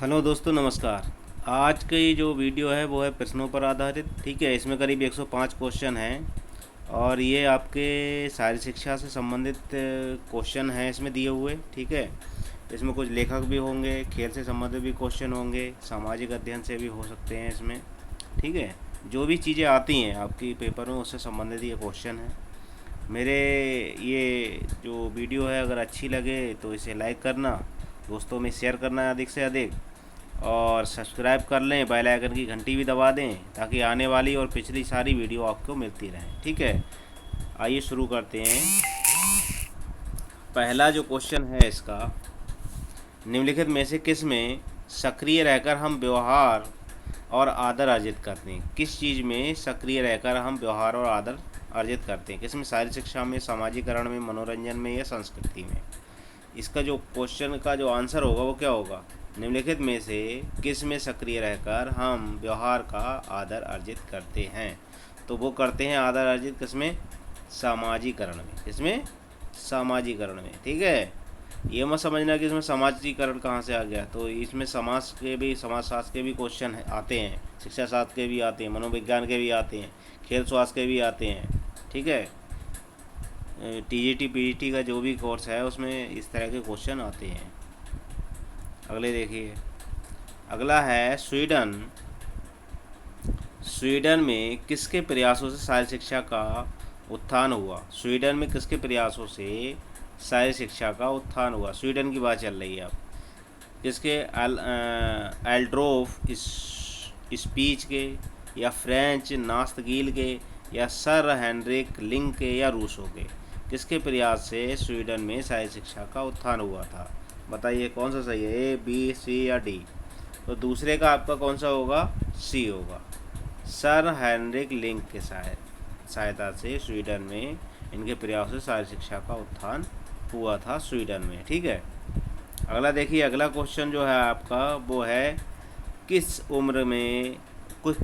Hello दोस्तों, नमस्कार। आज की जो वीडियो है वो है प्रश्नों पर आधारित। ठीक है, इसमें करीब 105 क्वेश्चन हैं और ये आपके शारीरिक शिक्षा से संबंधित क्वेश्चन हैं इसमें दिए हुए। ठीक है, इसमें कुछ लेखक भी होंगे, खेल से संबंधित भी क्वेश्चन होंगे, सामाजिक अध्ययन से भी हो सकते हैं इसमें। ठीक है, जो भी चीज़ें आती हैं आपकी पेपर में उससे संबंधित ये क्वेश्चन हैं। मेरे ये जो वीडियो है अगर अच्छी लगे तो इसे लाइक करना, दोस्तों में शेयर करना अधिक से अधिक, और सब्सक्राइब कर लें, बेल आइकन की घंटी भी दबा दें ताकि आने वाली और पिछली सारी वीडियो आपको मिलती रहें। ठीक है, आइए शुरू करते हैं। पहला जो क्वेश्चन है इसका, निम्नलिखित में से किस में सक्रिय रहकर हम व्यवहार और आदर अर्जित करते हैं? किस चीज़ में सक्रिय रहकर हम व्यवहार और आदर अर्जित करते हैं? किसमें? शारीरिक शिक्षा में, सामाजिकरण में, मनोरंजन में या संस्कृति में? इसका जो क्वेश्चन का जो आंसर होगा वो क्या होगा? निम्नलिखित में से किस में सक्रिय रहकर हम व्यवहार का आदर अर्जित करते हैं? तो वो करते हैं आदर अर्जित किसमें? सामाजिकरण में। किसमें? सामाजिकरण में। ठीक है, ये मत समझना कि इसमें समाजीकरण कहाँ से आ गया। तो इसमें समाज के भी, समाज शास्त्र के भी क्वेश्चन आते हैं, शिक्षा शास्त्र के भी आते हैं, मनोविज्ञान के भी आते हैं, खेल स्वास्थ्य के भी आते हैं। ठीक है, टीजीटी पीजीटी का जो भी कोर्स है उसमें इस तरह के क्वेश्चन आते हैं। अगले देखिए, अगला है स्वीडन। स्वीडन में किसके प्रयासों से शारीरिक शिक्षा का उत्थान हुआ? स्वीडन में किसके प्रयासों से शारीरिक शिक्षा का उत्थान हुआ? स्वीडन की बात चल रही है अब। किसके? एल्ड्रोफ स्पीच के, या फ्रेंच नास्तगील के, या सर हेनरिक लिंक के, या रूसो के? किसके प्रयास से स्वीडन में शारीरिक शिक्षा का उत्थान हुआ था? बताइए कौन सा सही है, ए बी सी या डी? तो दूसरे का आपका कौन सा होगा? सी होगा। सर हेनरिक लिंक के सहायता से स्वीडन में इनके प्रयासों से शारीरिक शिक्षा का उत्थान हुआ था स्वीडन में। ठीक है, अगला देखिए। अगला क्वेश्चन जो है आपका वो है, किस उम्र में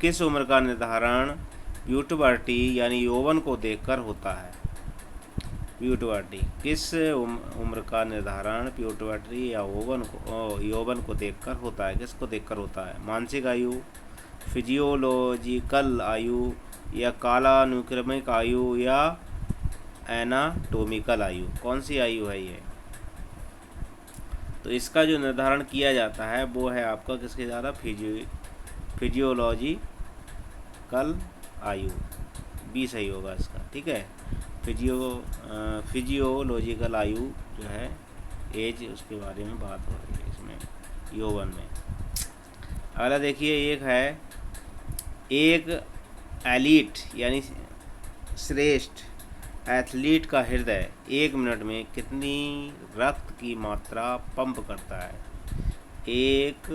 किस उम्र का निर्धारण प्यूबर्टी यानी यौवन को देखकर होता है? प्यूबर्टी किस उम्र का निर्धारण प्यूबर्टी या यौवन को देखकर होता है? किसको देखकर होता है? मानसिक आयु, फिजियोलॉजिकल आयु, या कालानुक्रमिक आयु, या एनाटोमिकल आयु? कौन सी आयु है ये? तो इसका जो निर्धारण किया जाता है वो है आपका किसके द्वारा? फिजियोलॉजिकल आयु। बी सही होगा इसका। ठीक है, फिजियोलॉजिकल आयु जो है एज, उसके बारे में बात हो रही है इसमें यौवन में। अगला देखिए, एक है, एक एलीट यानी श्रेष्ठ एथलीट का हृदय 1 मिनट में कितनी रक्त की मात्रा पंप करता है? एक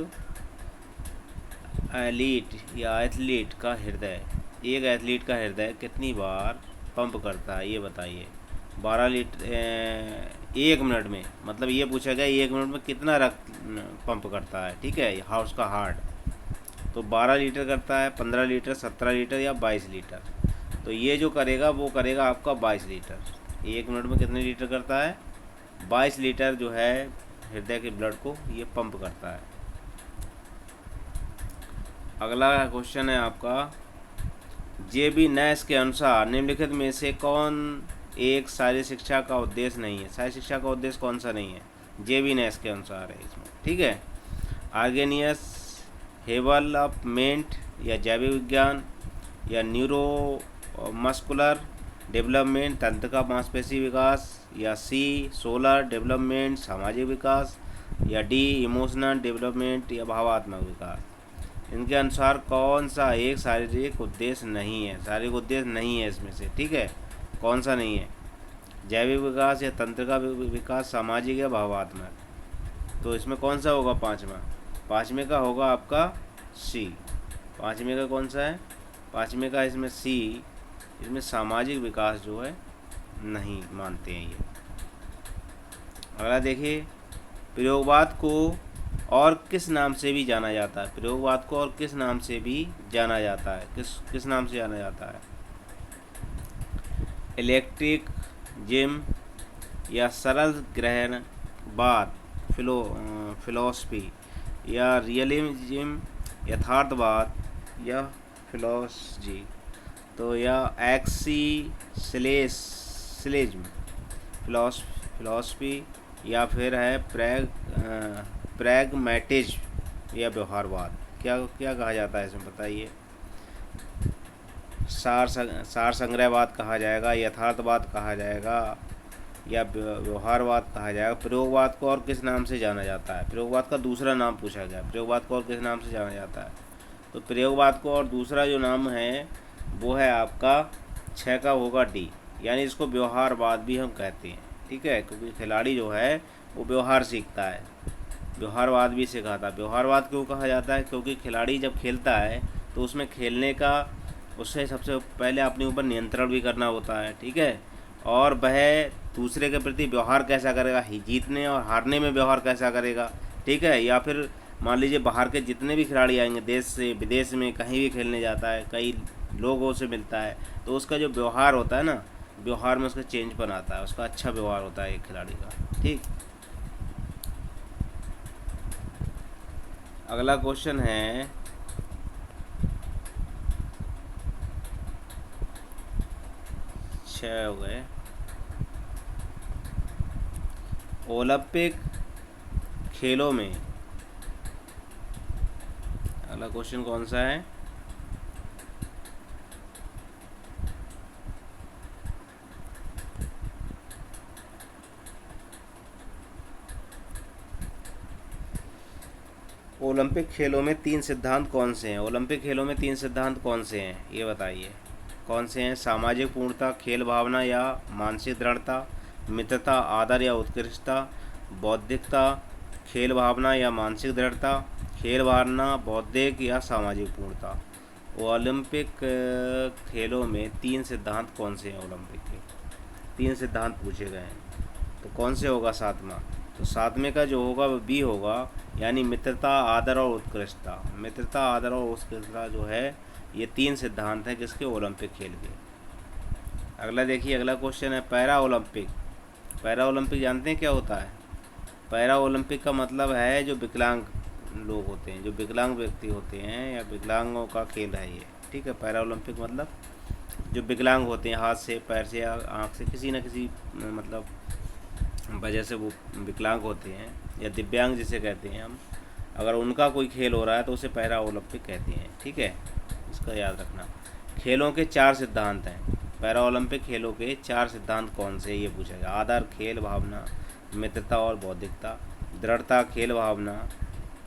एथलीट का हृदय, एक एथलीट का हृदय कितनी बार पंप करता है ये बताइए। 12 लीटर 1 मिनट में, मतलब ये पूछा गया 1 मिनट में कितना रक्त पंप करता है। ठीक है, हाउस का हार्ट। तो 12 लीटर करता है, 15 लीटर, 17 लीटर, या 22 लीटर? तो ये जो करेगा वो करेगा आपका 22 लीटर। 1 मिनट में कितने लीटर करता है? 22 लीटर जो है हृदय के ब्लड को ये पंप करता है। अगला क्वेश्चन है आपका, जे.बी. नैश के अनुसार निम्नलिखित में से कौन एक शारीरिक शिक्षा का उद्देश्य नहीं है? शारीरिक शिक्षा का उद्देश्य कौन सा नहीं है? जे.बी. नैश के अनुसार है इसमें। ठीक है, आर्गेनियस डेवलपमेंट, या जैविक विज्ञान, या न्यूरो मस्कुलर डेवलपमेंट, तंत्र का मांसपेशी विकास, या सी सोलर डेवलपमेंट, सामाजिक विकास, या डी इमोशनल डेवलपमेंट, या भावात्मक विकास? इनके अनुसार कौन सा एक शारीरिक उद्देश्य नहीं है? शारीरिक उद्देश्य नहीं है इसमें से। ठीक है, कौन सा नहीं है? जैविक विकास, या तंत्र का विकास, सामाजिक, या भावात्मक? तो इसमें कौन सा होगा? पाँचवें का होगा आपका सी। पाँचवें का कौन सा है? पाँचवें का इसमें सी। इसमें सामाजिक विकास जो है नहीं मानते हैं ये। अगला देखिए, प्रयोगवाद को और किस नाम से भी जाना जाता है? प्रयोगवाद को और किस नाम से भी जाना जाता है? किस नाम से जाना जाता है? इलेक्ट्रिक जिम, या सरल ग्रहणवाद फिलोसफी, या रियलिज्म यथार्थवाद या फिलोसजी, तो या एक्सिस्टेंशियलिज्म फिलॉसफी, या फिर है प्रैग्मैटिज्म या व्यवहारवाद। क्या क्या कहा जाता है इसमें बताइए। सार संग्रहवाद कहा जाएगा, यथार्थवाद कहा जाएगा, या व्यवहारवाद कहा जाएगा। प्रयोगवाद को और किस नाम से जाना जाता है? प्रयोगवाद का दूसरा नाम पूछा गया, प्रयोगवाद को और किस नाम से जाना जाता है? तो प्रयोगवाद को और दूसरा जो नाम है वो है आपका 6 का होगा डी, यानी इसको व्यवहारवाद भी हम कहते हैं। ठीक है, क्योंकि खिलाड़ी जो है वो व्यवहार सीखता है, व्यवहारवाद भी सिखाता है। व्यवहारवाद क्यों कहा जाता है? क्योंकि खिलाड़ी जब खेलता है तो उसमें खेलने का उससे सबसे पहले अपने ऊपर नियंत्रण भी करना होता है। ठीक है, और वह दूसरे के प्रति व्यवहार कैसा करेगा, जीतने और हारने में व्यवहार कैसा करेगा। ठीक है, या फिर मान लीजिए बाहर के जितने भी खिलाड़ी आएंगे, देश से विदेश में कहीं भी खेलने जाता है, कई लोगों से मिलता है, तो उसका जो व्यवहार होता है ना, व्यवहार में उसका चेंजपन आता है, उसका अच्छा व्यवहार होता है एक खिलाड़ी का। ठीक, अगला क्वेश्चन है 6 हो गए। ओलंपिक खेलों में, अगला क्वेश्चन कौन सा है? ओलंपिक खेलों में 3 सिद्धांत कौन से हैं? ओलंपिक खेलों में 3 सिद्धांत कौन से हैं ये बताइए। कौन से हैं? सामाजिक पूर्णता, खेल भावना या मानसिक दृढ़ता, मित्रता, आदर या उत्कृष्टता, बौद्धिकता, खेल भावना या मानसिक दृढ़ता, खेल भावना, बौद्धिक या सामाजिक पूर्णता। ओलंपिक खेलों में 3 सिद्धांत कौन से हैं? ओलंपिक के 3 सिद्धांत पूछे गए हैं, तो कौन से होगा सातवां? तो सातवें का जो होगा वो बी होगा, यानी मित्रता, आदर और उत्कृष्टता। मित्रता, आदर और उत्कृष्टता जो है ये 3 सिद्धांत हैं किसके? ओलंपिक खेल के। अगला देखिए, अगला क्वेश्चन है पैरा ओलंपिक। पैरा ओलंपिक जानते हैं क्या होता है? पैरा ओलंपिक का मतलब है जो विकलांग लोग होते हैं, जो विकलांग व्यक्ति होते हैं, या विकलांगों का खेल है ये। ठीक है, पैरा ओलंपिक मतलब जो विकलांग होते हैं, हाथ से, पैर से या आँख से किसी न किसी मतलब वजह से वो विकलांग होते हैं, या दिव्यांग जिसे कहते हैं हम, अगर उनका कोई खेल हो रहा है तो उसे पैरा ओलंपिक कहते हैं। ठीक है, इसका याद रखना। खेलों के 4 सिद्धांत हैं। पैरा ओलंपिक खेलों के 4 सिद्धांत कौन से ये पूछा गया। आदर, खेल भावना, मित्रता और बौद्धिकता। दृढ़ता, खेल भावना,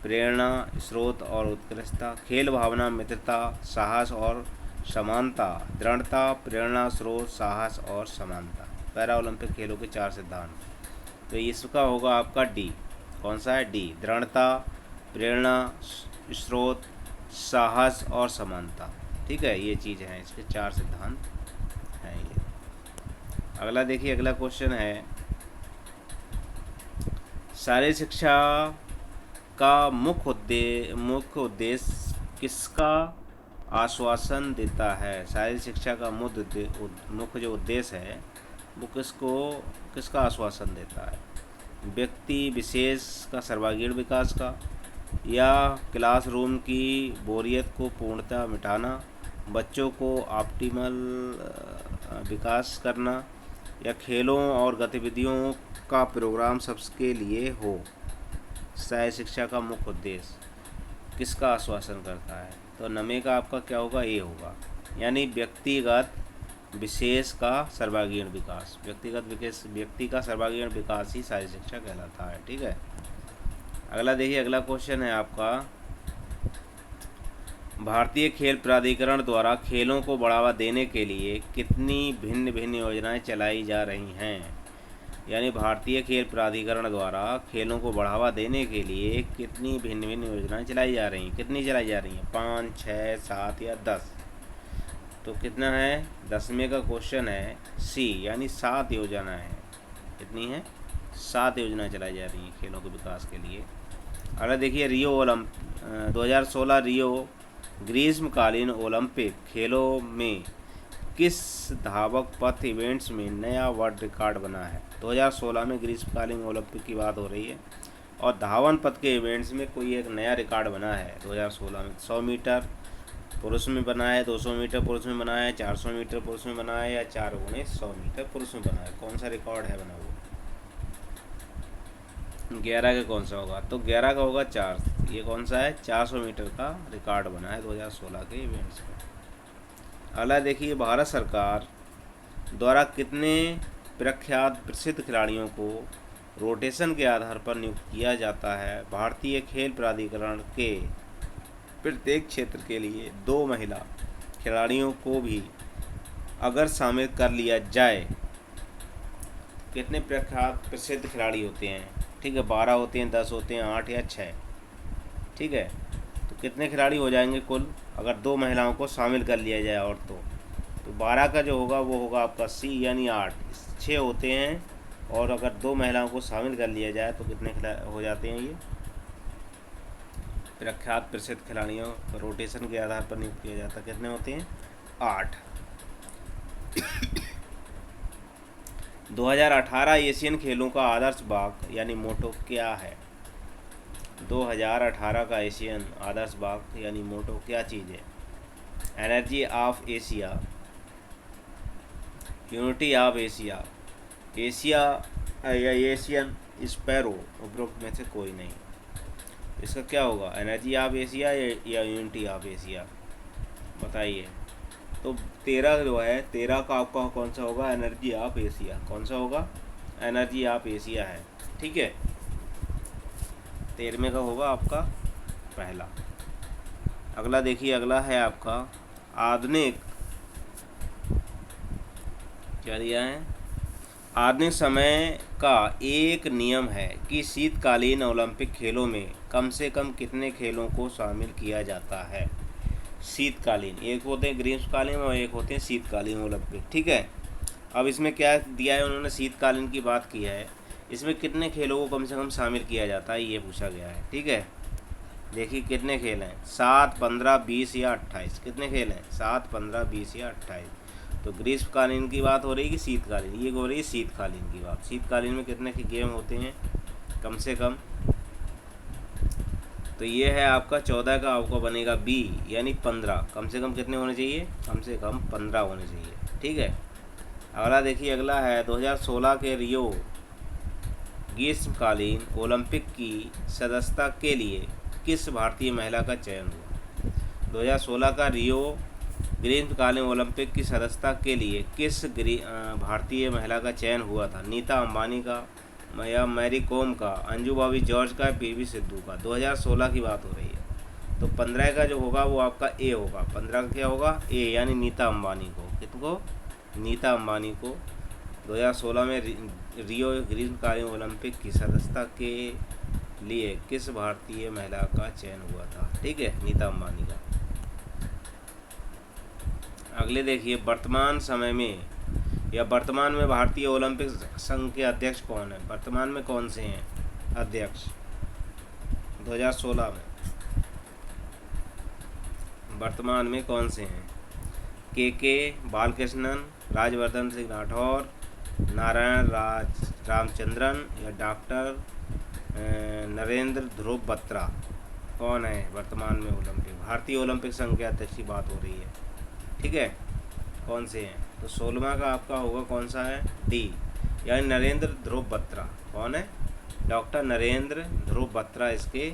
प्रेरणा, स्रोत और उत्कृष्टता। खेल भावना, मित्रता, साहस और समानता। दृढ़ता, प्रेरणा, स्रोत, साहस और समानता। पैरा ओलंपिक खेलों के 4 सिद्धांत। तो इसका होगा आपका डी। कौन सा है? डी। दृढ़ता, प्रेरणा, स्रोत, साहस और समानता। ठीक है, ये चीज़ है, इसके 4 सिद्धांत हैं ये। अगला देखिए, अगला क्वेश्चन है शारीरिक शिक्षा का मुख्य उद्देश्य किसका आश्वासन देता है? शारीरिक शिक्षा का मुख्य जो उद्देश्य है वो किसका आश्वासन देता है? व्यक्ति विशेष का सर्वांगीण विकास का, या क्लासरूम की बोरियत को पूर्णतः मिटाना, बच्चों को ऑप्टिमल विकास करना, या खेलों और गतिविधियों का प्रोग्राम सबके लिए हो। शारीरिक शिक्षा का मुख्य उद्देश्य किसका आश्वासन करता है? तो नमे का आपका क्या होगा? ए होगा, यानी व्यक्तिगत विशेष का सर्वांगीण विकास। व्यक्ति का सर्वांगीण विकास ही शारीरिक शिक्षा कहलाता है। ठीक है, अगला देखिए, अगला क्वेश्चन है आपका भारतीय खेल प्राधिकरण द्वारा खेलों को बढ़ावा देने के लिए कितनी भिन्न भिन्न योजनाएं चलाई जा रही हैं? यानी भारतीय खेल प्राधिकरण द्वारा खेलों को बढ़ावा देने के लिए कितनी भिन्न भिन्न योजनाएं चलाई जा रही हैं? कितनी चलाई जा रही हैं? 5, 6, 7 या 10? तो कितना है? 10वें का क्वेश्चन है सी, यानी 7 योजनाएं हैं। कितनी है? 7 योजनाएं चलाई जा रही हैं खेलों के विकास के लिए। अगला देखिए, 2016 रियो ग्रीष्मकालीन ओलंपिक खेलों में किस धावक पथ इवेंट्स में नया वर्ल्ड रिकॉर्ड बना है? 2016 में ग्रीष्मकालीन ओलंपिक की बात हो रही है। और धावन पथ के इवेंट्स में कोई एक नया रिकॉर्ड बना है 2016 में। 100 मीटर पुरुष में बना है, 200 मीटर पुरुष में बना है, 400 मीटर पुरुष में बना है, या 4 गुणे 100 मीटर पुरुष में बना है। कौन सा रिकॉर्ड है बना हुआ? 11 का कौन सा होगा? तो 11 का होगा 4। ये कौन सा है? 400 मीटर का रिकॉर्ड बना है 2016 के इवेंट्स में। अगला देखिए, भारत सरकार द्वारा कितने प्रख्यात प्रसिद्ध खिलाड़ियों को रोटेशन के आधार पर नियुक्त किया जाता है? भारतीय खेल प्राधिकरण के प्रत्येक क्षेत्र के लिए 2 महिला खिलाड़ियों को भी अगर शामिल कर लिया जाए, कितने प्रख्यात प्रसिद्ध खिलाड़ी होते हैं? ठीक है, 12 होते हैं, 10 होते हैं, 8 या 6। ठीक है, तो कितने खिलाड़ी हो जाएंगे कुल अगर 2 महिलाओं को शामिल कर लिया जाए? और तो 12 का जो होगा वो होगा आपका सी, यानी 8। 6 होते हैं, और अगर 2 महिलाओं को शामिल कर लिया जाए तो कितने हो जाते हैं? ये प्रख्यात प्रसिद्ध खिलाड़ियों को रोटेशन के आधार पर नियुक्त किया जाता है, कितने होते हैं? 8। 2018 एशियन खेलों का आदर्श वाक्य यानी मोटो क्या है? 2018 का एशियन आदर्श वाक्य यानी मोटो क्या चीज़ है? Energy of Asia, unity of Asia, Asia या एशियन स्पैरो, उपरोक्त में से कोई नहीं। इसका क्या होगा? एनर्जी ऑफ एशिया या यूनिटी ऑफ एशिया? बताइए। तो 13 जो है, 13 का आपका कौन सा होगा? Energy of Asia. कौन सा होगा? एनर्जी ऑफ एशिया है। ठीक है, 13वें का होगा आपका पहला। अगला देखिए, अगला है आपका आधुनिक, क्या दिया है? आधुनिक समय का एक नियम है कि शीतकालीन ओलंपिक खेलों में कम से कम कितने खेलों को शामिल किया जाता है? शीतकालीन, एक होते हैं ग्रीष्मकालीन और एक होते हैं शीतकालीन ओलंपिक। ठीक है, अब इसमें क्या दिया है उन्होंने? शीतकालीन की बात की है। इसमें कितने खेलों को कम से कम शामिल किया जाता है, ये पूछा गया है। ठीक है, देखिए कितने खेल हैं? 7, 15, 20 या 28। कितने खेल हैं? 7, 15, 20 या 28। तो ग्रीष्मकालीन की बात हो रही है कि शीतकालीन? ये हो रही है शीतकालीन की बात। शीतकालीन में कितने गेम होते हैं कम से कम? तो ये है आपका 14 का, आपको बनेगा बी, यानी 15। कम से कम कितने होने चाहिए? कम से कम 15 होने चाहिए। ठीक है, अगला देखिए, अगला है 2016 के रियो ग्रीष्मकालीन ओलंपिक की सदस्यता के लिए किस भारतीय महिला का चयन हुआ? 2016 का रियो ग्रीष्मकालीन ओलंपिक की सदस्यता के लिए किस भारतीय महिला का चयन हुआ था? नीता अंबानी का, या मैरी कॉम का, अंजू बॉबी जॉर्ज का, पीवी सिद्धू का? 2016 की बात हो रही है। तो 15 का जो होगा वो आपका ए होगा। 15 का क्या होगा? ए, यानी नीता अंबानी को। किसको? नीता अंबानी को 2016 में रियो ग्रीष्मकालीन ओलंपिक की सदस्यता के लिए किस भारतीय महिला का चयन हुआ था? ठीक है, नीता अंबानी का। अगले देखिए, वर्तमान समय में या वर्तमान में भारतीय ओलंपिक संघ के अध्यक्ष कौन है? वर्तमान में कौन से हैं अध्यक्ष 2016 में? वर्तमान में कौन से हैं? के बालकृष्णन, राजवर्धन सिंह राठौर, नारायण रामचंद्रन, या डॉक्टर नरेंद्र ध्रुव बत्रा? कौन है वर्तमान में ओलंपिक भारतीय ओलंपिक संघ के अध्यक्ष की बात हो रही है? ठीक है, कौन से हैं? तो 16वां का आपका होगा कौन सा है? डी, यानी नरेंद्र ध्रुव बत्रा। कौन है? डॉक्टर नरेंद्र ध्रुव बत्रा इसके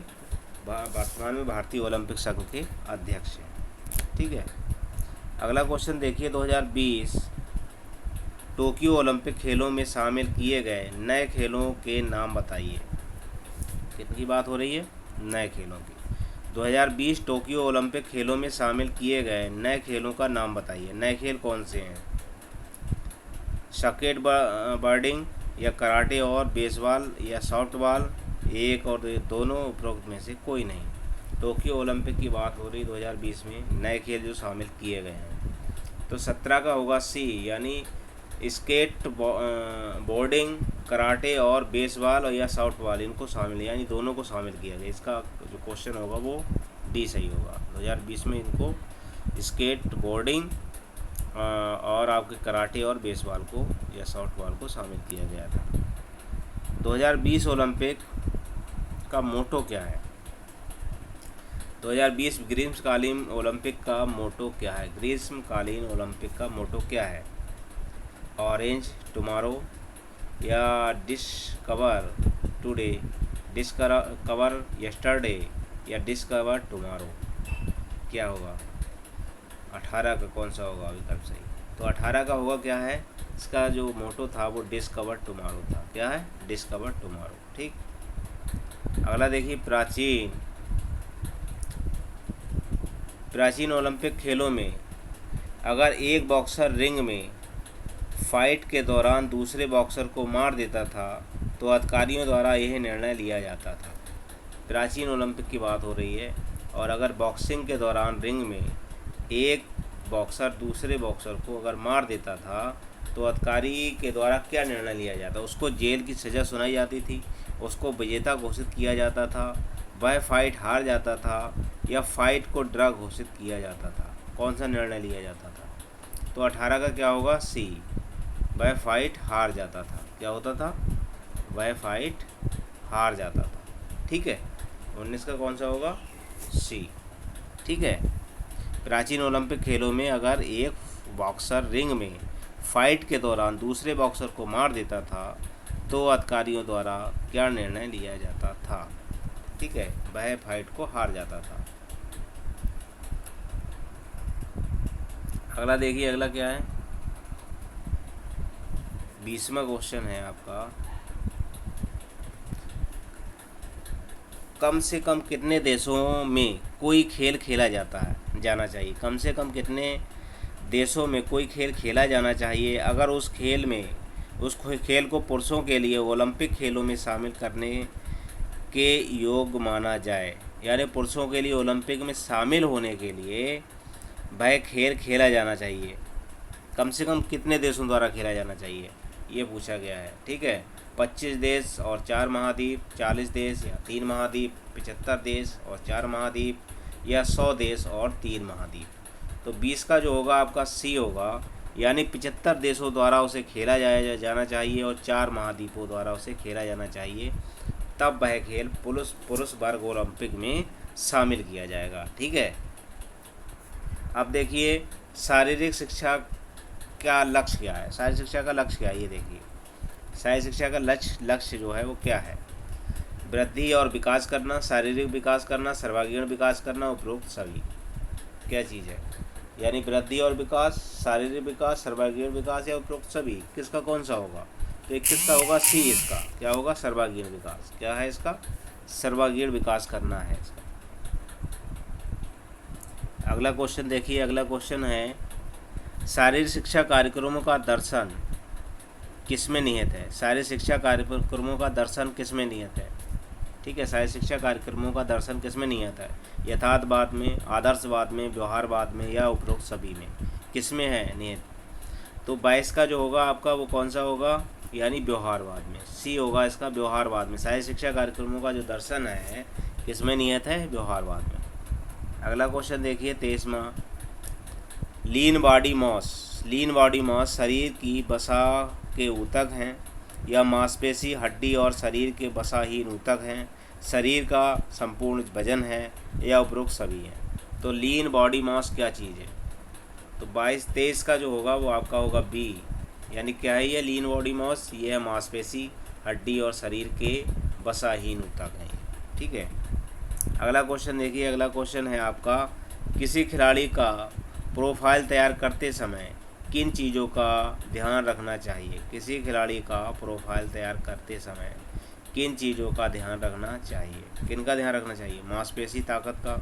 वर्तमान में भारतीय ओलंपिक संघ के अध्यक्ष हैं। ठीक है, अगला क्वेश्चन देखिए, 2020 टोक्यो ओलंपिक खेलों में शामिल किए गए नए खेलों के नाम बताइए। कितनी बात हो रही है? नए खेलों की। 2020 टोक्यो ओलंपिक खेलों में शामिल किए गए नए खेलों का नाम बताइए। नए खेल कौन से हैं? स्केट बर्डिंग, या कराटे और बेसबॉल, या सॉफ्टबॉल? एक और दोनों, उपरोक्त में से कोई नहीं। टोक्यो ओलंपिक की बात हो रही 2020 में नए खेल जो शामिल किए गए हैं। तो 17 का होगा सी, यानी स्केट बोर्डिंग, कराटे और बेसबॉल और या सॉफ्टबॉल, इनको शामिल, यानी दोनों को शामिल किया गया। इसका जो क्वेश्चन होगा वो डी सही होगा। 2020 में इनको स्केट बोर्डिंग और आपके कराटे और बेसबॉल को या सॉफ्टबॉल को शामिल किया गया था। 2020 ओलंपिक का मोटो क्या है? 2020 ग्रीष्मकालीन ओलंपिक का मोटो क्या है? ग्रीष्मकालीन ओलंपिक का मोटो क्या है? ऑरेंज टुमारो, या डिस्कवर टुडे, डिस्कवर यस्टरडे, या डिस्कवर टुमारो? क्या होगा? 18 का कौन सा होगा विकल्प सही? तो 18 का होगा क्या है, इसका जो मोटो था वो डिस्कवर टुमारो था। क्या है? Discover tomorrow. ठीक। अगला देखिए, प्राचीन ओलंपिक खेलों में अगर एक बॉक्सर रिंग में फाइट के दौरान दूसरे बॉक्सर को मार देता था तो अधिकारियों द्वारा यह निर्णय लिया जाता था। प्राचीन ओलंपिक की बात हो रही है, और अगर बॉक्सिंग के दौरान रिंग में एक बॉक्सर दूसरे बॉक्सर को अगर मार देता था तो अधिकारी के द्वारा क्या निर्णय लिया जाता? उसको जेल की सज़ा सुनाई जाती थी, उसको विजेता घोषित किया जाता था, वह फाइट हार जाता था, या फाइट को ड्रा घोषित किया जाता था? कौन सा निर्णय लिया जाता था? तो 18 का क्या होगा? सी, वह फाइट हार जाता था। क्या होता था? वह फाइट हार जाता था। ठीक है। 19 का कौन सा होगा? सी। ठीक है। प्राचीन ओलंपिक खेलों में अगर एक बॉक्सर रिंग में फाइट के दौरान दूसरे बॉक्सर को मार देता था तो अधिकारियों द्वारा क्या निर्णय लिया जाता था? ठीक है, वह फाइट को हार जाता था। अगला देखिए, अगला क्या है? 20वां क्वेश्चन है आपका, कम से कम कितने देशों में कोई खेल खेला जाना चाहिए? कम से कम कितने देशों में कोई खेल खेला जाना चाहिए अगर उस खेल को पुरुषों के लिए ओलंपिक खेलों में शामिल करने के योग्य माना जाए? यानी पुरुषों के लिए ओलंपिक में शामिल होने के लिए वह खेल खेला जाना चाहिए, कम से कम कितने देशों द्वारा खेला जाना चाहिए, ये पूछा गया है। ठीक है। 25 देश और 4 महाद्वीप, 40 देश या 3 महाद्वीप, 75 देश और 4 महाद्वीप, या 100 देश और 3 महाद्वीप। तो 20 का जो होगा आपका सी होगा, यानी 75 देशों द्वारा उसे खेला जाना चाहिए और 4 महाद्वीपों द्वारा उसे खेला जाना चाहिए, तब वह खेल पुरुष वर्ग ओलंपिक में शामिल किया जाएगा। ठीक है। अब देखिए, शारीरिक शिक्षा का लक्ष्य क्या है? शारीरिक शिक्षा का लक्ष्य क्या है, ये देखिए। शारीरिक शिक्षा का लक्ष्य जो है वो क्या है? वृद्धि और विकास करना, शारीरिक विकास करना, सर्वांगीण विकास करना, उपरोक्त सभी। क्या चीज़ है? यानी वृद्धि और विकास, शारीरिक विकास, सर्वांगीण विकास, या उपरोक्त सभी, किसका कौन सा होगा? तो 21 का होगा सी। इसका क्या होगा? सर्वांगीण विकास। क्या है इसका? सर्वांगीण विकास करना है इसका। अगला क्वेश्चन देखिए, अगला क्वेश्चन है, शारीरिक शिक्षा कार्यक्रमों का दर्शन किसमें निहित है? शारीरिक शिक्षा कार्यक्रमों का दर्शन किसमें निहित है? ठीक है, शारीरिक शिक्षा कार्यक्रमों का दर्शन किसमें निहित है? यथार्थवाद में, आदर्शवाद में, व्यवहारवाद में, या उपरोक्त सभी में? किसमें है निहित? तो 22 का जो होगा आपका वो कौन सा होगा? यानी व्यवहारवाद में। सी होगा इसका, व्यवहारवाद में। शारीरिक शिक्षा कार्यक्रमों का जो दर्शन है किसमें निहित है? व्यवहारवाद में। अगला क्वेश्चन देखिए, 23वां, लीन बॉडी मास शरीर की वसा के ऊतक हैं, या मांसपेशी, हड्डी और शरीर के वसाहीन ऊतक हैं, शरीर का संपूर्ण वजन है, या उपरोक्त सभी हैं? तो लीन बॉडी मास क्या चीज़ है? तो 23 का जो होगा वो आपका होगा बी, यानी क्या है ये लीन बॉडी मास? ये है मांसपेशी, हड्डी और शरीर के वसाहीन ऊतक हैं। ठीक है। अगला क्वेश्चन देखिए, अगला क्वेश्चन है आपका, किसी खिलाड़ी का प्रोफाइल तैयार करते समय किन चीज़ों का ध्यान रखना चाहिए? किसी खिलाड़ी का प्रोफाइल तैयार करते समय किन चीज़ों का ध्यान रखना चाहिए? किन का ध्यान रखना चाहिए? मांसपेशी ताकत का,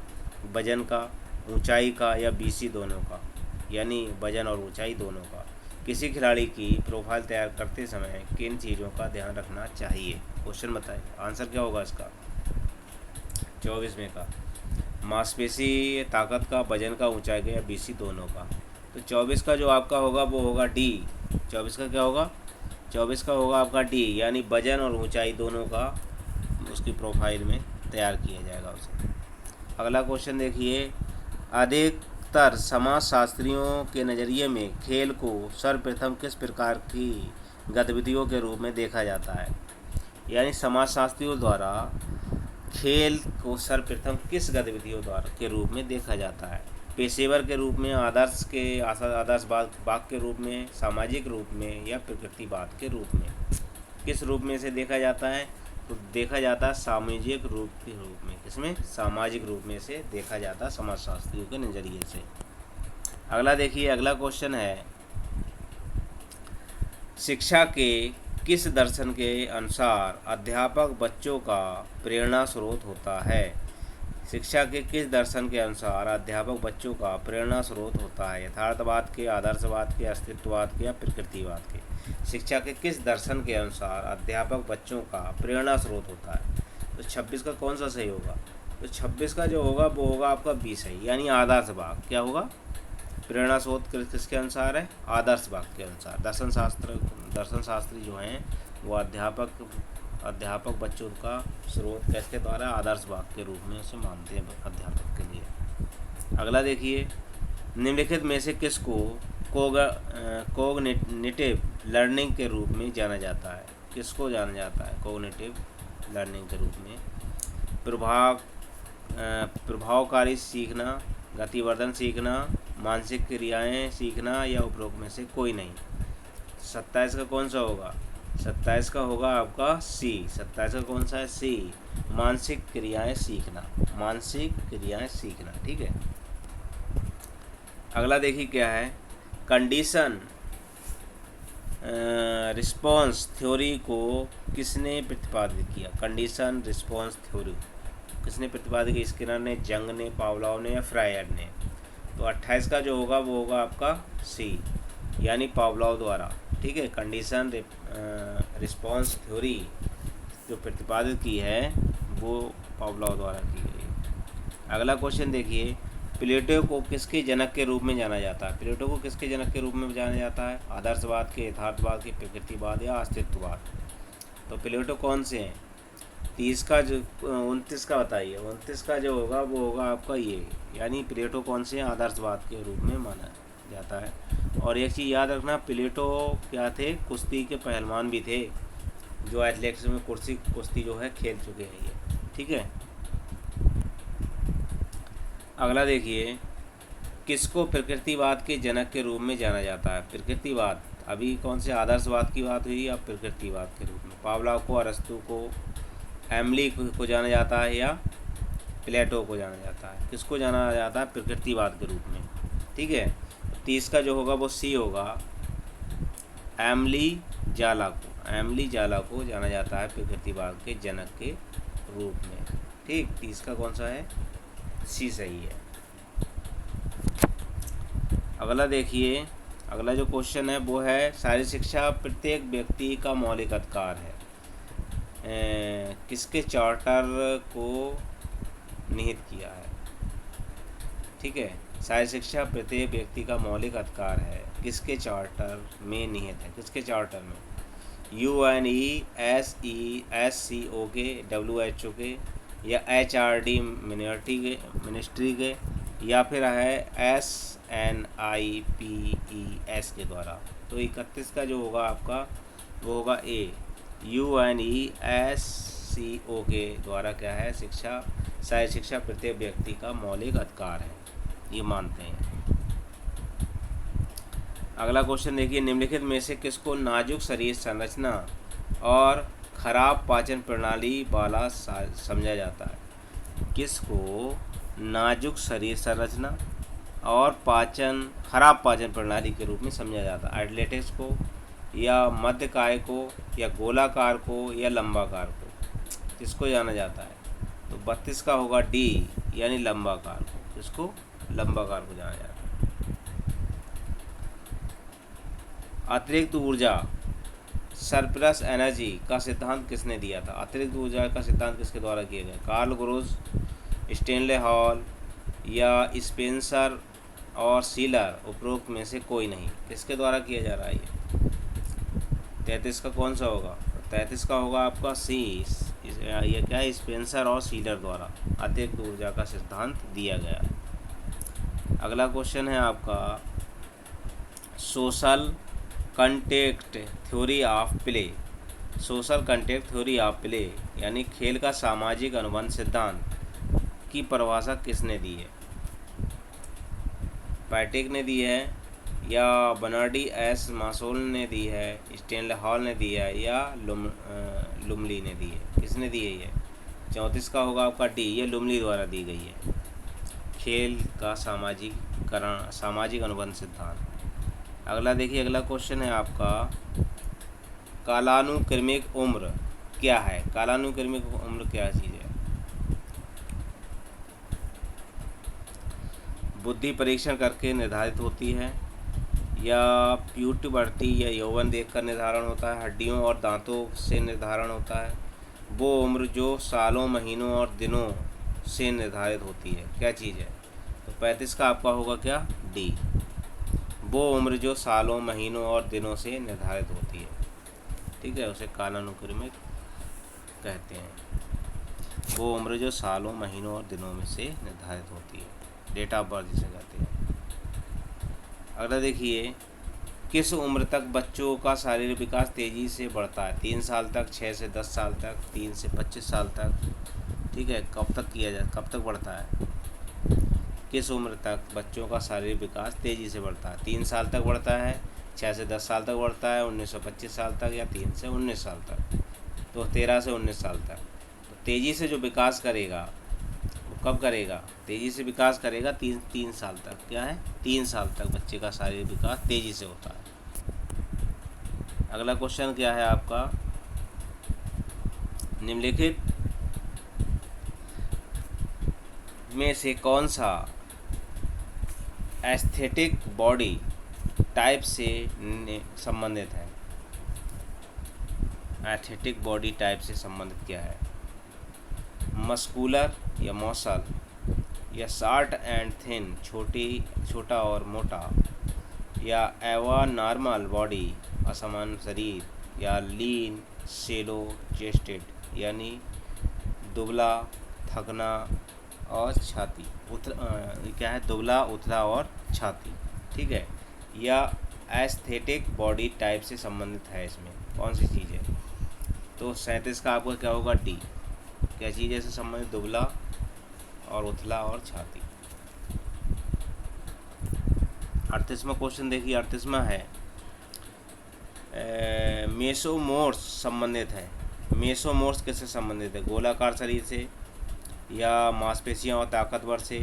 वजन का, ऊंचाई का, या बीसी दोनों का? यानी वजन और ऊंचाई दोनों का। किसी खिलाड़ी की प्रोफाइल तैयार करते समय किन चीज़ों का ध्यान रखना चाहिए? क्वेश्चन बताइए, आंसर क्या होगा इसका? 24वें का मांसपेशी ताकत का, वजन का, ऊंचाई का, या बीसी दोनों का? तो 24 का जो आपका होगा वो होगा डी। 24 का क्या होगा? 24 का होगा आपका डी, यानी वजन और ऊंचाई दोनों का उसकी प्रोफाइल में तैयार किया जाएगा उसे। अगला क्वेश्चन देखिए, अधिकतर समाजशास्त्रियों के नज़रिए में खेल को सर्वप्रथम किस प्रकार की गतिविधियों के रूप में देखा जाता है? यानी समाजशास्त्रियों द्वारा खेल को सर्वप्रथम किस गतिविधियों द्वारा के रूप में देखा जाता है? पेशेवर के रूप में, आदर्शवाद बाग के रूप में, सामाजिक रूप में या प्रकृतिवाद के रूप में? किस रूप में इसे देखा जाता है? तो देखा जाता है सामाजिक रूप के रूप में। किसमें? सामाजिक रूप में से देखा जाता है समाजशास्त्रियों के नज़रिए से। अगला देखिए, अगला क्वेश्चन है, शिक्षा के किस दर्शन के अनुसार अध्यापक बच्चों का प्रेरणा स्रोत होता है? शिक्षा के किस दर्शन के अनुसार अध्यापक बच्चों का प्रेरणा स्रोत होता है? यथार्थवाद के, आदर्शवाद के, अस्तित्ववाद के या प्रकृतिवाद के? शिक्षा के किस दर्शन के अनुसार अध्यापक बच्चों का प्रेरणा स्रोत होता है? तो 26 का कौन सा सही होगा? तो 26 का जो होगा वो होगा आपका 20 सही, यानी आदर्शवाद। क्या होगा? प्रेरणा स्रोत किसके अनुसार है? आदर्शवाद के अनुसार। दर्शन शास्त्री जो हैं वो अध्यापक बच्चों का स्रोत किसके द्वारा? आदर्शवाद के रूप में उसे मानते हैं अध्यापक के लिए। अगला देखिए, निम्नलिखित में से किसको कोग्निटिव लर्निंग के रूप में जाना जाता है? किसको जाना जाता है कोग्निटिव लर्निंग के रूप में? प्रभावकारी सीखना, गतिवर्धन सीखना, मानसिक क्रियाएं सीखना या उपरोक्त में से कोई नहीं? 27 का कौन सा होगा? 27 का होगा आपका सी। 27 का कौन सा है? सी, मानसिक क्रियाएं सीखना। मानसिक क्रियाएं सीखना, ठीक है। अगला देखिए क्या है, कंडीशन रिस्पॉन्स थ्योरी को किसने प्रतिपादित किया? कंडीशन रिस्पॉन्स थ्योरी किसने प्रतिपादित किया? स्किनर ने, जंग ने, पावलोव ने या फ्रायर ने? तो 28 का जो होगा वो होगा आपका सी, यानी पावलोव द्वारा, ठीक है। कंडीशन रिस्पॉन्स थ्योरी जो प्रतिपादित की है वो पावलोव द्वारा की गई है। अगला क्वेश्चन देखिए, प्लेटो को किसके जनक के रूप में जाना जाता है? प्लेटो को किसके जनक के रूप में जाना जाता है? आदर्शवाद के, यथार्थवाद के, प्रकृतिवाद या अस्तित्ववाद? तो प्लेटो कौन से हैं? 30 का जो 29 का बताइए। 29 का जो होगा वो होगा आपका ये, यानी प्लेटो कौन से हैं? आदर्शवाद के रूप में माना जाता है। और एक चीज़ याद रखना, प्लेटो क्या थे? कुश्ती के पहलवान भी थे, जो एथलेटिक्स में कुश्ती जो है खेल चुके हैं ये, ठीक है। अगला देखिए, किसको प्रकृतिवाद के जनक के रूप में जाना जाता है? प्रकृतिवाद, अभी कौन से आदर्शवाद की बात हुई या प्रकृतिवाद के रूप में? पावलोव को, अरस्तू को, एमली को जाना जाता है या प्लेटो को जाना जाता है? किसको जाना जाता है? प्रकृतिवाद के रूप में, ठीक है। 30 का जो होगा वो सी होगा, एमली जाला को जाना जाता है प्रकृतिवाद के जनक के रूप में, ठीक। 30 का कौन सा है? सी सही है। अगला देखिए, अगला जो क्वेश्चन है वो है, शारीरिक शिक्षा प्रत्येक व्यक्ति का मौलिक अधिकार है। किसके चार्टर को निहित किया है? ठीक है, शारीरिक शिक्षा प्रत्येक व्यक्ति का मौलिक अधिकार है, किसके चार्टर में निहित है? किसके चार्टर में? UNESCO के, WHO के या HRD मिनिस्ट्री के या फिर है SNIPES के द्वारा? तो 31 का जो होगा आपका वो होगा ए, UNESCO के द्वारा क्या है? शारीरिक शिक्षा प्रत्येक व्यक्ति का मौलिक अधिकार है, ये मानते हैं। अगला क्वेश्चन देखिए, निम्नलिखित में से किसको नाजुक शरीर संरचना और खराब पाचन प्रणाली वाला समझा जाता है? किसको नाजुक शरीर संरचना और खराब पाचन प्रणाली के रूप में समझा जाता है? एथलेटिक्स को या मध्यकाय को या गोलाकार को या लंबाकार को? किसको जाना जाता है? तो 32 का होगा डी, यानी लंबाकार को। किसको? लंबाकार को जाना जाता है। अतिरिक्त ऊर्जा, सरप्लस एनर्जी का सिद्धांत किसने दिया था? अतिरिक्त ऊर्जा का सिद्धांत किसके द्वारा किया गया? कार्ल ग्रोस, स्टेनले हॉल या स्पेंसर और सीलर? उपरोक्त में से कोई नहीं। किसके द्वारा किया जा रहा है ये? 33 का कौन सा होगा? 33 का होगा आपका सी, ये क्या है? स्पेंसर और सीलर द्वारा अतिरिक्त ऊर्जा का सिद्धांत दिया गया। अगला क्वेश्चन है आपका, social contact theory of play social contact theory of play यानी खेल का सामाजिक अनुबंध सिद्धांत की परिभाषा किसने दी है? पैटिक ने दी है, या बर्नार्डी एस मासोल ने दी है, स्टेनले हॉल ने दी है, या लुमली ने दी है? किसने दी है ये? 34 का होगा आपका डी, ये लुमली द्वारा दी गई है। खेल का सामाजिक अनुबंध सिद्धांत। अगला देखिए, अगला क्वेश्चन है आपका, कालानुक्रमिक उम्र क्या है? कालानुक्रमिक उम्र क्या चीज़ है? बुद्धि परीक्षण करके निर्धारित होती है, या प्यूबर्टी या यौवन देखकर निर्धारण होता है, हड्डियों और दांतों से निर्धारण होता है? वो उम्र जो सालों, महीनों और दिनों से निर्धारित होती है, क्या चीज़ है? तो 35 का आपका होगा क्या? डी, वो उम्र जो सालों, महीनों और दिनों से निर्धारित होती है, ठीक है, उसे कालानुक्रमिक कहते हैं। वो उम्र जो सालों, महीनों और दिनों में से निर्धारित होती है, डेट ऑफ बर्थ जिसे कहते हैं। अगला देखिए, किस उम्र तक बच्चों का शारीरिक विकास तेज़ी से बढ़ता है? 3 साल तक, 6 से 10 साल तक, 3 से 25 साल तक, ठीक है, कब तक बढ़ता है? किस उम्र तक बच्चों का शारीरिक विकास तेज़ी से बढ़ता है? 3 साल तक बढ़ता है, 6 से 10 साल तक बढ़ता है, 19 से 25 साल तक, या 3 से 19 साल तक? तो 13 से 19 साल तक। तो तेज़ी से जो विकास करेगा वो कब करेगा? तेज़ी से विकास करेगा 3 साल तक। क्या है? 3 साल तक बच्चे का शारीरिक विकास तेज़ी से होता है। अगला क्वेश्चन क्या है आपका, निम्नलिखित में से कौन सा एस्थेटिक बॉडी टाइप से संबंधित है? एस्थेटिक बॉडी टाइप से संबंधित क्या है? मस्कुलर या मॉसल, या शॉर्ट एंड थिन, छोटा और मोटा, या एवा नॉर्मल बॉडी, असमान शरीर, या लीन सेलो चेस्टेड यानी दुबला, थकना और छाती, क्या है? दुबला, उथला और छाती, ठीक है, या एस्थेटिक बॉडी टाइप से संबंधित है, इसमें कौन सी चीज़ है? तो 37 का आपका क्या होगा? डी, क्या चीज़ है से संबंधित? दुबला और उथला और छाती। 38वां क्वेश्चन देखिए, 38वां है, मेसोमोर्स संबंधित है। मेसोमोर्स किससे संबंधित है? गोलाकार शरीर से, या मांसपेशियां और ताकतवर से,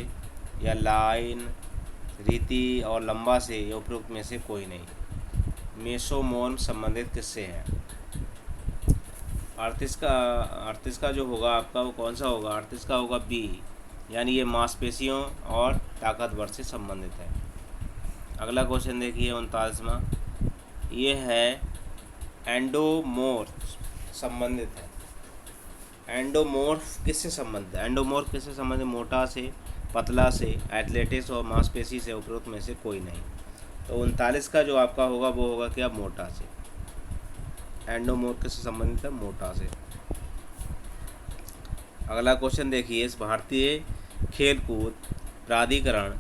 या लाइन, रीति और लंबा से, या उपरोक्त में से कोई नहीं? मेसोमोर्म संबंधित किससे है? 38 का जो होगा आपका वो कौन सा होगा? 38 का होगा बी, यानी ये मांसपेशियों और ताकतवर से संबंधित है। अगला क्वेश्चन देखिए, 39वां, ये है एंडोमोर्फ संबंधित है। एंडोमोर्फ किससे संबंधित है? एंडोमोर्फ किससे संबंधित? मोटा से, पतला से, एथलेटिक्स और मांसपेशी से, उपरोक्त में से कोई नहीं। तो 39 का जो आपका होगा वो होगा क्या? मोटा से। एंडोमोर्फ किससे संबंधित है? मोटा से। अगला क्वेश्चन देखिए, इस भारतीय खेलकूद प्राधिकरण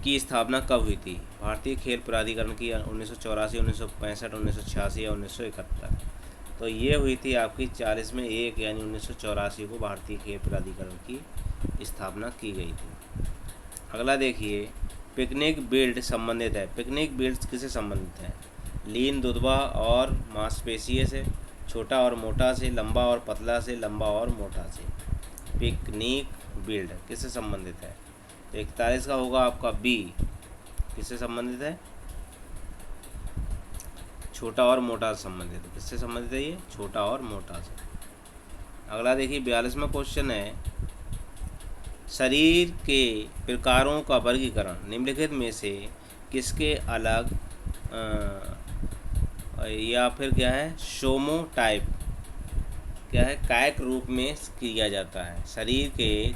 की स्थापना कब हुई थी? भारतीय खेल प्राधिकरण की 1984, 1965, 1986 या 1971? तो ये हुई थी आपकी 40 में 1 यानी 1984 को भारतीय खेल प्राधिकरण की स्थापना की गई थी। अगला देखिए, पिकनिक बिल्ड संबंधित है। पिकनिक बिल्ड किससे संबंधित है? लीन, दुबला और मांसपेशियों से, छोटा और मोटा से, लंबा और पतला से, लंबा और मोटा से। पिकनिक बिल्ड किससे संबंधित है? तो 41 का होगा आपका बी, किससे संबंधित है? छोटा और मोटा से संबंधित है। किससे संबंधित है ये? छोटा और मोटा से। अगला देखिए, 42वां क्वेश्चन है, शरीर के प्रकारों का वर्गीकरण निम्नलिखित में से किसके अलग या फिर क्या है? सोमो टाइप, क्या है? कायक रूप में किया जाता है। शरीर के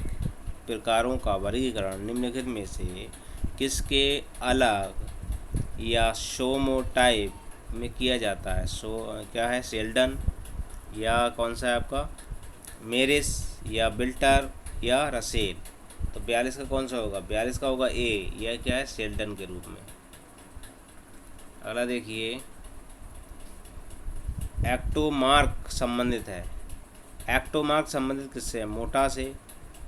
प्रकारों का वर्गीकरण निम्नलिखित में से किसके अलग या सोमोटाइप में किया जाता है? क्या है? शेल्डन, या कौन सा है आपका? मेरिस, या बिल्टर, या रसेल? तो 42 का कौन सा होगा? 42 का होगा ए, यह क्या है? शेल्डन के रूप में। अगला देखिए, एक्टोमार्क संबंधित है। एक्टोमार्क संबंधित किससे है? मोटा से,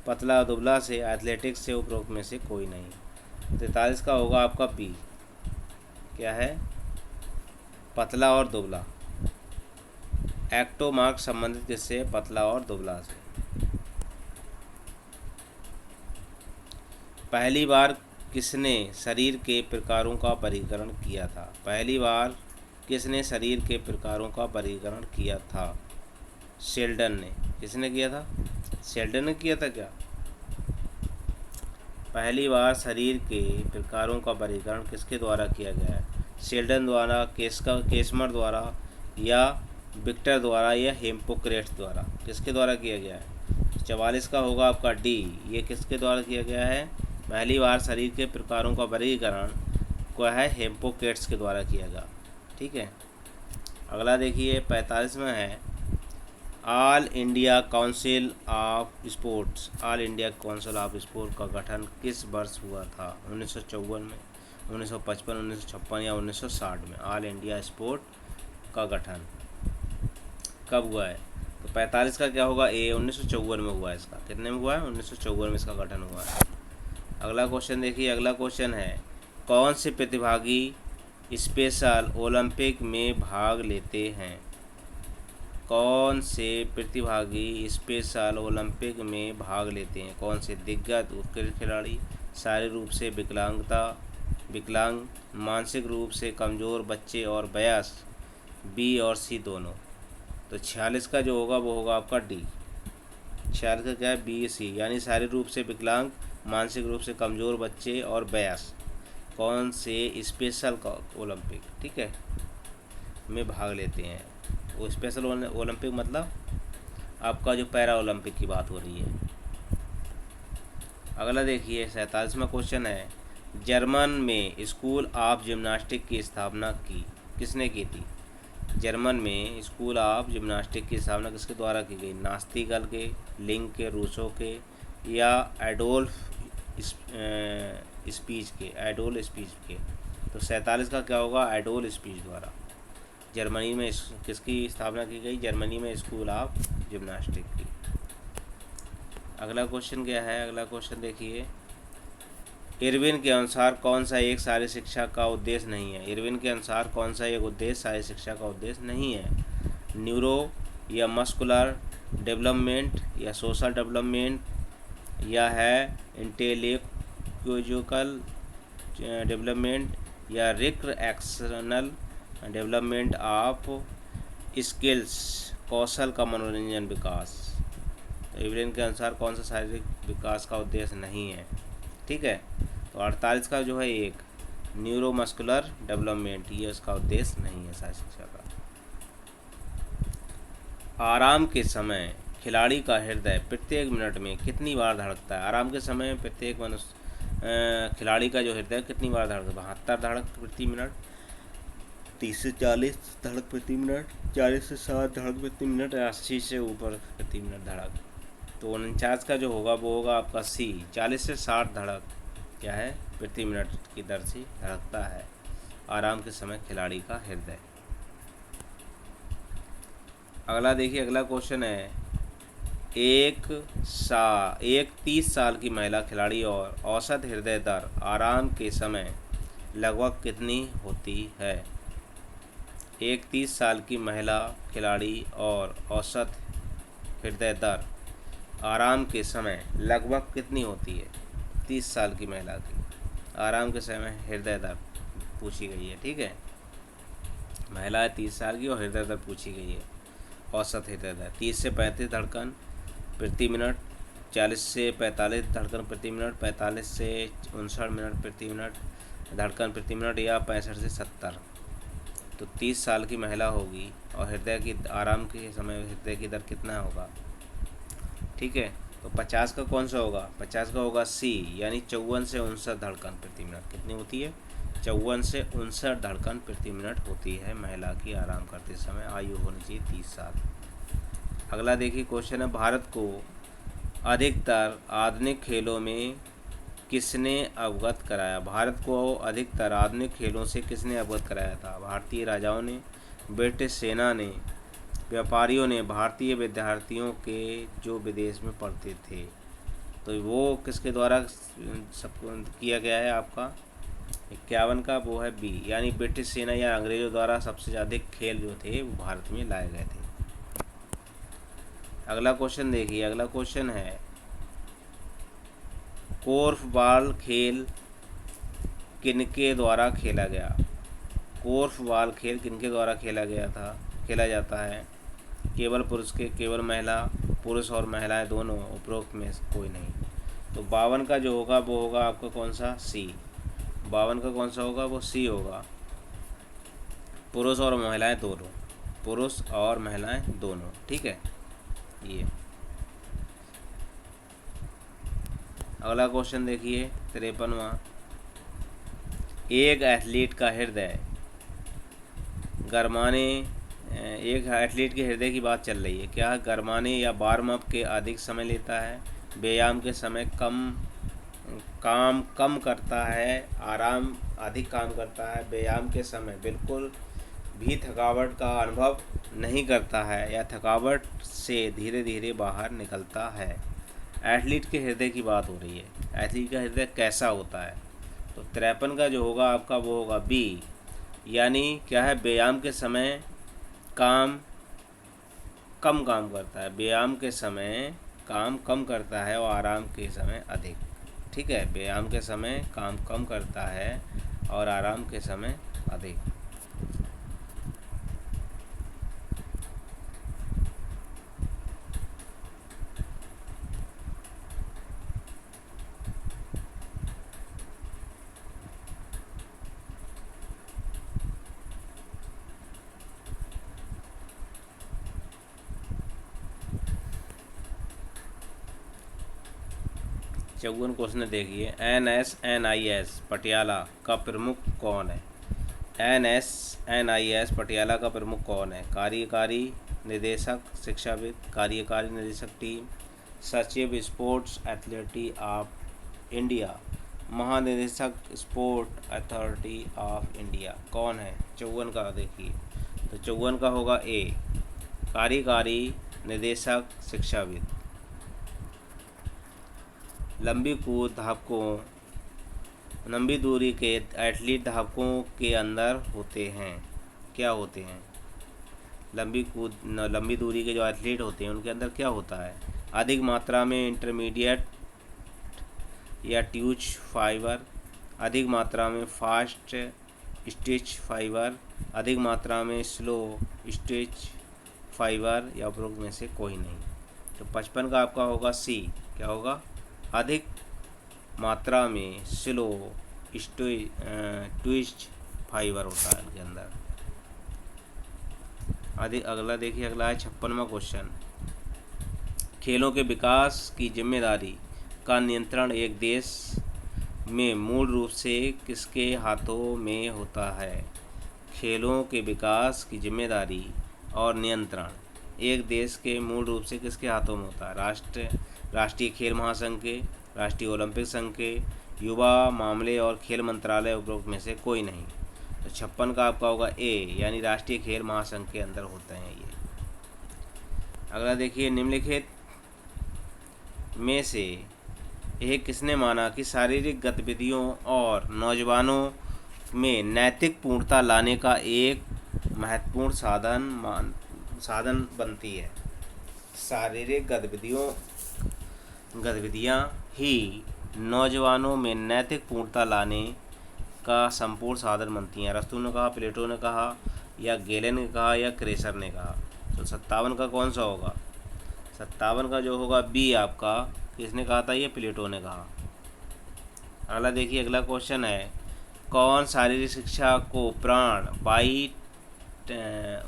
पतला दुबला से, एथलेटिक्स से, उपरोक्त में से कोई नहीं। 43 का होगा आपका बी। क्या है? पतला और दुबला। एक्टोमार्क संबंधित किससे? पतला और दुबला से। पहली बार किसने शरीर के प्रकारों का वर्गीकरण किया था? पहली बार किसने शरीर के प्रकारों का वर्गीकरण किया था? शेल्डन ने। किसने किया था? शेल्डन ने किया था क्या? पहली बार शरीर के प्रकारों का वर्गीकरण किसके द्वारा किया गया है? शेल्डन द्वारा, केसमर द्वारा, या विक्टर द्वारा, या हिप्पोक्रेट्स द्वारा? किसके द्वारा किया गया है? 44 का होगा आपका डी। ये किसके द्वारा किया गया है? पहली बार शरीर के प्रकारों का वर्गीकरण को है हिप्पोक्रेट्स के द्वारा किया गया। ठीक है। अगला देखिए 45 में है all India council of sports. All India council of sport का गठन किस वर्ष हुआ था? 1954 में, 1955, 1956 या 1960 में? ऑल इंडिया स्पोर्ट का गठन कब हुआ है? तो 45 का क्या होगा? ए। 1954 में हुआ है इसका। कितने में हुआ है? 1954 में इसका गठन हुआ है। अगला क्वेश्चन देखिए। अगला क्वेश्चन है कौन से प्रतिभागी स्पेशल ओलंपिक में भाग लेते हैं? कौन से प्रतिभागी स्पेशल ओलंपिक में भाग लेते हैं? कौन से? दिग्गज उत्कृष्ट खिलाड़ी, शारीरिक रूप से विकलांग, मानसिक रूप से कमज़ोर बच्चे और वयस्क, बी और सी दोनों। तो 46 का जो होगा वो होगा आपका डी। 46 का क्या है? बी सी, यानी शारीरिक रूप से विकलांग, मानसिक रूप से कमज़ोर बच्चे और वयस्क कौन से स्पेशल ओलंपिक, ठीक है, में भाग लेते हैं। वो स्पेशल ओलंपिक मतलब आपका जो पैरा ओलंपिक की बात हो रही है। अगला देखिए 47वां क्वेश्चन है जर्मन में स्कूल ऑफ जिम्नास्टिक की स्थापना किसने की थी? जर्मन में स्कूल ऑफ जिम्नास्टिक की स्थापना किसके द्वारा की गई? नास्तिगल के, लिंक के, रूसो के, या एडोल्फ स्पीच के? तो 47 का क्या होगा? एडोल्फ स्पीच द्वारा। जर्मनी में किसकी स्थापना की गई? जर्मनी में स्कूल ऑफ जिम्नास्टिक की। अगला क्वेश्चन क्या है? अगला क्वेश्चन देखिए इरविन के अनुसार कौन सा एक शारीरिक शिक्षा का उद्देश्य नहीं है? इरविन के अनुसार कौन सा एक उद्देश्य शारीरिक शिक्षा का उद्देश्य नहीं है? न्यूरो या मस्कुलर डेवलपमेंट, या सोशल डेवलपमेंट, या है इंटेलेक्चुअल डेवलपमेंट, या रिक्रिएशनल डेवलपमेंट ऑफ स्किल्स, कौशल का मनोरंजन विकास। तो इवरेन के अनुसार कौन सा शारीरिक विकास का उद्देश्य नहीं है? ठीक है। तो 48 का जो है एक न्यूरोमस्कुलर डेवलपमेंट, ये उसका उद्देश्य नहीं है शारीरिक शिक्षा का। आराम के समय खिलाड़ी का हृदय प्रत्येक मिनट में कितनी बार धड़कता है? आराम के समय प्रत्येक खिलाड़ी का जो हृदय कितनी बार धड़कता है? 72 धड़क प्रति मिनट, 30 से 40 धड़क प्रति मिनट, 40 से 60 धड़क प्रति मिनट, 80 से ऊपर प्रति मिनट धड़क। तो 49 का जो होगा वो होगा आपका सी, 40 से 60 धड़क क्या है? प्रति मिनट की दर से धड़कता है आराम के समय खिलाड़ी का हृदय। अगला देखिए, अगला क्वेश्चन है एक 30 साल की महिला खिलाड़ी और औसत हृदय दर आराम के समय लगभग कितनी होती है? एक 30 साल की महिला खिलाड़ी और औसत हृदय दर आराम के समय लगभग कितनी होती है? 30 साल की महिला की आराम के समय हृदय दर पूछी गई है। ठीक है, महिला है 30 साल की और हृदय दर पूछी गई है। औसत हृदय दर 30 से 35 धड़कन प्रति मिनट, 40 से 45 धड़कन प्रति मिनट, 45 से 59 मिनट प्रति मिनट धड़कन प्रति मिनट, या 65 से 70। तो 30 साल की महिला होगी और हृदय की आराम के समय हृदय की दर कितना होगा? ठीक है, तो 50 का कौन सा होगा? 50 का होगा सी, यानी 54 से 59 धड़कन प्रति मिनट। कितनी होती है? 54 से 59 धड़कन प्रति मिनट होती है महिला की आराम करते समय। आयु होनी चाहिए 30 साल। अगला देखिए क्वेश्चन है भारत को अधिकतर आधुनिक खेलों में किसने अवगत कराया? भारत को अधिकतर आधुनिक खेलों से किसने अवगत कराया था? भारतीय राजाओं ने, ब्रिटिश सेना ने, व्यापारियों ने भारतीय विद्यार्थियों के जो विदेश में पढ़ते थे, तो वो किसके द्वारा सब किया गया है आपका 51 का, वो है बी, यानी ब्रिटिश सेना या अंग्रेजों द्वारा सबसे ज़्यादा खेल जो थे वो भारत में लाए गए थे। अगला क्वेश्चन देखिए, अगला क्वेश्चन है कोर्फबॉल खेल किनके द्वारा खेला गया। कोर्फबॉल खेल किनके द्वारा खेला जाता है। केवल पुरुष के, केवल महिला, पुरुष और महिलाएं दोनों, उपरोक्त में कोई नहीं। तो 52 का जो होगा वो होगा आपका कौन सा, सी। 52 का कौन सा होगा, वो सी होगा, पुरुष और महिलाएं दोनों, पुरुष और महिलाएं दोनों। ठीक है। ये अगला क्वेश्चन देखिए 53वां, एक एथलीट का हृदय गरमाने, एक एथलीट के हृदय की बात चल रही है, क्या गरमाने या वार्म अप के अधिक समय लेता है, व्यायाम के समय काम कम करता है, आराम अधिक काम करता है, व्यायाम के समय बिल्कुल भी थकावट का अनुभव नहीं करता है, या थकावट से धीरे धीरे बाहर निकलता है। एथलीट के हृदय की बात हो रही है, एथलीट का हृदय कैसा होता है। तो 53 का जो होगा आपका वो होगा बी, यानी क्या है, व्यायाम के समय कम काम करता है, व्यायाम के समय काम कम करता है और आराम के समय अधिक। ठीक है, व्यायाम के समय काम कम करता है और आराम के समय अधिक। चौवन क्वेश्चन देखिए, NSNIS पटियाला का प्रमुख कौन है। NSNIS पटियाला का प्रमुख कौन है। कार्यकारी निदेशक, शिक्षाविद, कार्यकारी निदेशक टीम, सचिव स्पोर्ट्स अथॉरिटी ऑफ इंडिया, महानिदेशक स्पोर्ट अथॉरिटी ऑफ इंडिया, कौन है। 54 का देखिए, तो 54 का होगा ए, कार्यकारी निदेशक शिक्षाविद। लंबी कूद धावकों, लंबी दूरी के एथलीट धावकों के अंदर होते हैं, क्या होते हैं, लंबी दूरी के जो एथलीट होते हैं उनके अंदर क्या होता है, अधिक मात्रा में इंटरमीडिएट या ट्यूच फाइबर, अधिक मात्रा में फास्ट स्टिच फाइबर, अधिक मात्रा में स्लो स्टिच फाइबर, या उपरोक्त में से कोई नहीं। तो 55 का आपका होगा सी, क्या होगा, अधिक मात्रा में स्लो ट्विस्ट फाइबर होता है उनके अंदर अधिक। अगला देखिए, अगला है 56वां क्वेश्चन, खेलों के विकास की जिम्मेदारी का नियंत्रण एक देश में मूल रूप से किसके हाथों में होता है। खेलों के विकास की जिम्मेदारी और नियंत्रण एक देश के मूल रूप से किसके हाथों में होता है। राष्ट्रीय खेल महासंघ के, राष्ट्रीय ओलंपिक संघ के, युवा मामले और खेल मंत्रालय, उपरोक्त में से कोई नहीं। तो 56 का आपका होगा ए, यानी राष्ट्रीय खेल महासंघ के अंदर होते हैं ये। अगला देखिए, निम्नलिखित में से यह किसने माना कि शारीरिक गतिविधियों और नौजवानों में नैतिक पूर्णता लाने का एक महत्वपूर्ण साधन बनती है। शारीरिक गतिविधियाँ ही नौजवानों में नैतिक पूर्णता लाने का संपूर्ण साधन बनती हैं। अरस्तू ने कहा, प्लेटो ने कहा, या गेलेन ने कहा, या क्रेसर ने कहा। तो 57 का कौन सा होगा, 57 का जो होगा बी आपका, किसने कहा था, ये प्लेटो ने कहा। अगला देखिए, अगला क्वेश्चन है, कौन शारीरिक शिक्षा को प्राण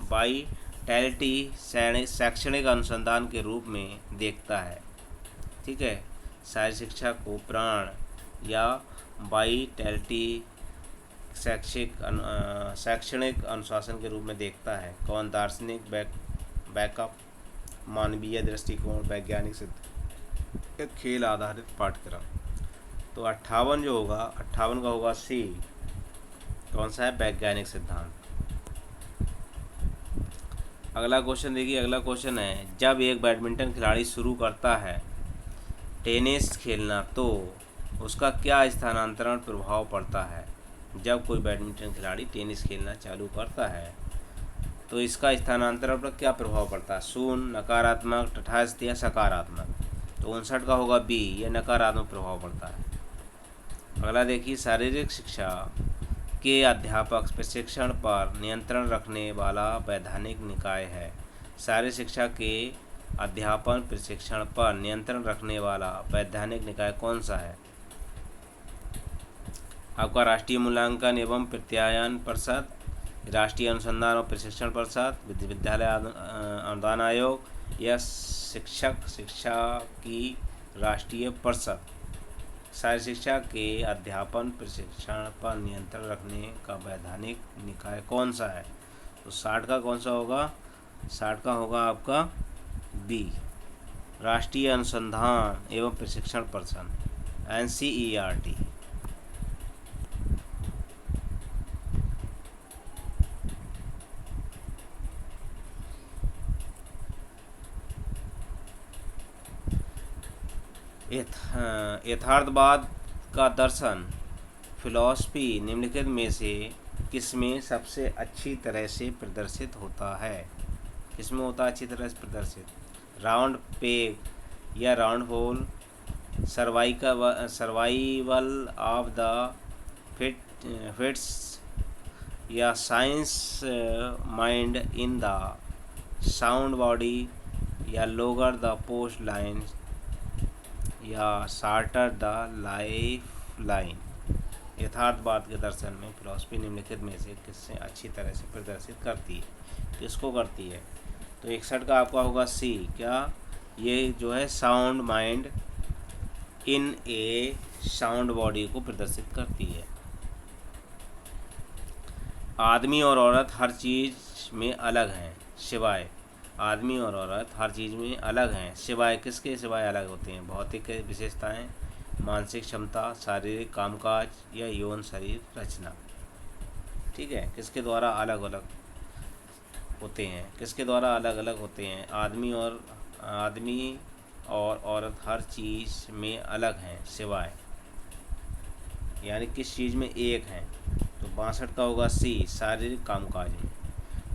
वाइटैलिटी शैक्षणिक अनुसंधान के रूप में देखता है। ठीक है, शारीरिक शिक्षा को प्राण या वाइटैलिटी शैक्षणिक अनुशासन के रूप में देखता है। कौन, दार्शनिक, बैकअप, मानवीय दृष्टिकोण, वैज्ञानिक सिद्ध, खेल आधारित पाठ्यक्रम। तो 58 जो होगा, 58 का होगा सी, कौन सा है, वैज्ञानिक सिद्धांत। अगला क्वेश्चन देखिए, अगला क्वेश्चन है, जब एक बैडमिंटन खिलाड़ी शुरू करता है टेनिस खेलना तो उसका क्या स्थानांतरण प्रभाव पड़ता है। जब कोई बैडमिंटन खिलाड़ी टेनिस खेलना चालू करता है तो इसका स्थानांतरण पर क्या प्रभाव पड़ता है। शून्य, नकारात्मक, तटस्थ या सकारात्मक। तो 59 का होगा बी, यह नकारात्मक प्रभाव पड़ता है। अगला देखिए, शारीरिक शिक्षा के अध्यापक प्रशिक्षण पर नियंत्रण रखने वाला वैधानिक निकाय है। शारीरिक शिक्षा के अध्यापन प्रशिक्षण पर नियंत्रण रखने वाला वैधानिक निकाय कौन सा है। आपका राष्ट्रीय मूल्यांकन एवं प्रत्यायन परिषद, राष्ट्रीय अनुसंधान और प्रशिक्षण परिषद, विद्यालय अनुदान आयोग या शिक्षक शिक्षा की राष्ट्रीय परिषद। शारीरिक शिक्षा के अध्यापन प्रशिक्षण पर नियंत्रण रखने का वैधानिक निकाय कौन सा है। तो 60 का कौन सा होगा, 60 का होगा आपका बी, राष्ट्रीय अनुसंधान एवं प्रशिक्षण परिषद, NCERT। यथार्थवाद का दर्शन फिलॉसफी निम्नलिखित में से किसमें सबसे अच्छी तरह से प्रदर्शित होता है। किसमें होता है अच्छी तरह से प्रदर्शित। राउंड पेग या round hole, survival of the fits या science mind in the sound body या लोअर द पोस्ट लाइन या शार्टर द लाइफ लाइन। यथार्थवाद के दर्शन में फिलॉसफी निम्नलिखित में से किससे अच्छी तरह से प्रदर्शित करती है, किसको करती है। तो 61 का आपका होगा सी, क्या ये जो है sound mind in A sound body को प्रदर्शित करती है। आदमी और औरत हर चीज़ में अलग हैं सिवाय, आदमी और औरत हर चीज़ में अलग हैं सिवाय किसके, सिवाय अलग होते हैं। भौतिक विशेषताएं, मानसिक क्षमता, शारीरिक कामकाज या यौन शरीर रचना। ठीक है, किसके द्वारा अलग अलग होते हैं, किसके द्वारा अलग अलग होते हैं। आदमी और औरत हर चीज़ में अलग हैं सिवाय, यानी किस चीज़ में एक हैं। तो 62 का होगा सी, शारीरिक कामकाज में।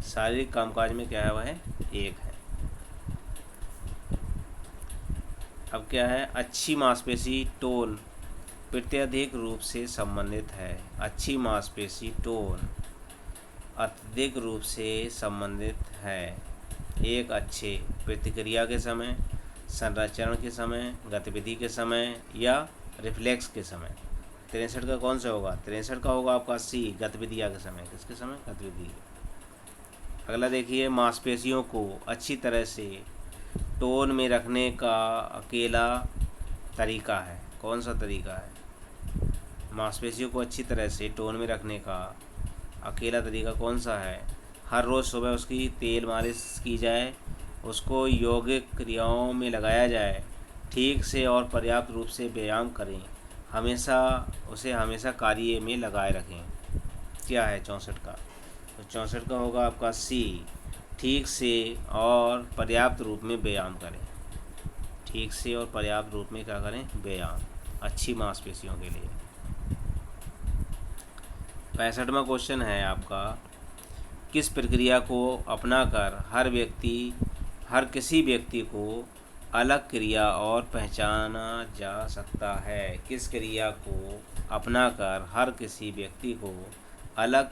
शारीरिक कामकाज में क्या है, वह एक है। अब क्या है, अच्छी मांसपेशी टोन अत्यधिक रूप से संबंधित है। अच्छी मांसपेशी टोन अत्यधिक रूप से संबंधित है एक अच्छे प्रतिक्रिया के समय, संरचरण के समय, गतिविधि के समय या रिफ्लेक्स के समय। 63 का कौन सा होगा, 63 का होगा आपका सी, गतिविधिया के समय। किसके समय, गतिविधि। अगला देखिए, मांसपेशियों को अच्छी तरह से टोन में रखने का अकेला तरीका है। कौन सा तरीका है, मांसपेशियों को अच्छी तरह से टोन में रखने का अकेला तरीका कौन सा है। हर रोज़ सुबह उसकी तेल मालिश की जाए, उसको यौगिक क्रियाओं में लगाया जाए, ठीक से और पर्याप्त रूप से व्यायाम करें, हमेशा कार्य में लगाए रखें। क्या है 64 का, तो 64 का होगा आपका सी, ठीक से और पर्याप्त रूप में व्यायाम करें। ठीक से और पर्याप्त रूप में क्या करें, व्यायाम, अच्छी मांसपेशियों के लिए। 65वां क्वेश्चन है आपका, किस प्रक्रिया को अपनाकर हर किसी व्यक्ति को अलग क्रिया और पहचाना जा सकता है। किस क्रिया को अपनाकर हर किसी व्यक्ति को अलग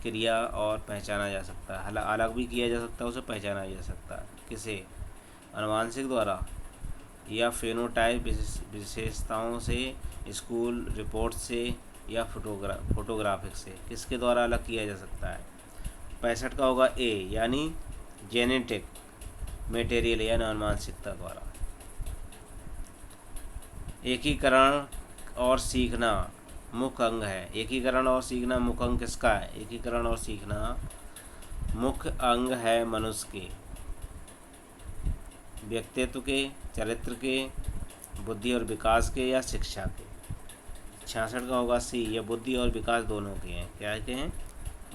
क्रिया और पहचाना जा सकता है। अलग भी किया जा सकता है, उसे पहचाना जा सकता है। किसे, अनुवांशिक द्वारा या फेनोटाइप विशेषताओं से, स्कूल रिपोर्ट से या फोटोग्राफिक से। किसके द्वारा अलग किया जा सकता है। 65 का होगा ए, यानी जेनेटिक मटेरियल यानी अनुवांशिकता द्वारा। एकीकरण और सीखना मुख्य अंग है। एकीकरण और सीखना मुख्य अंग किसका है, एकीकरण और सीखना मुख्य अंग है मनुष्य के व्यक्तित्व के, चरित्र के, बुद्धि और विकास के या शिक्षा के। 66 का होगा सी, ये बुद्धि और विकास दोनों के हैं। क्या के हैं,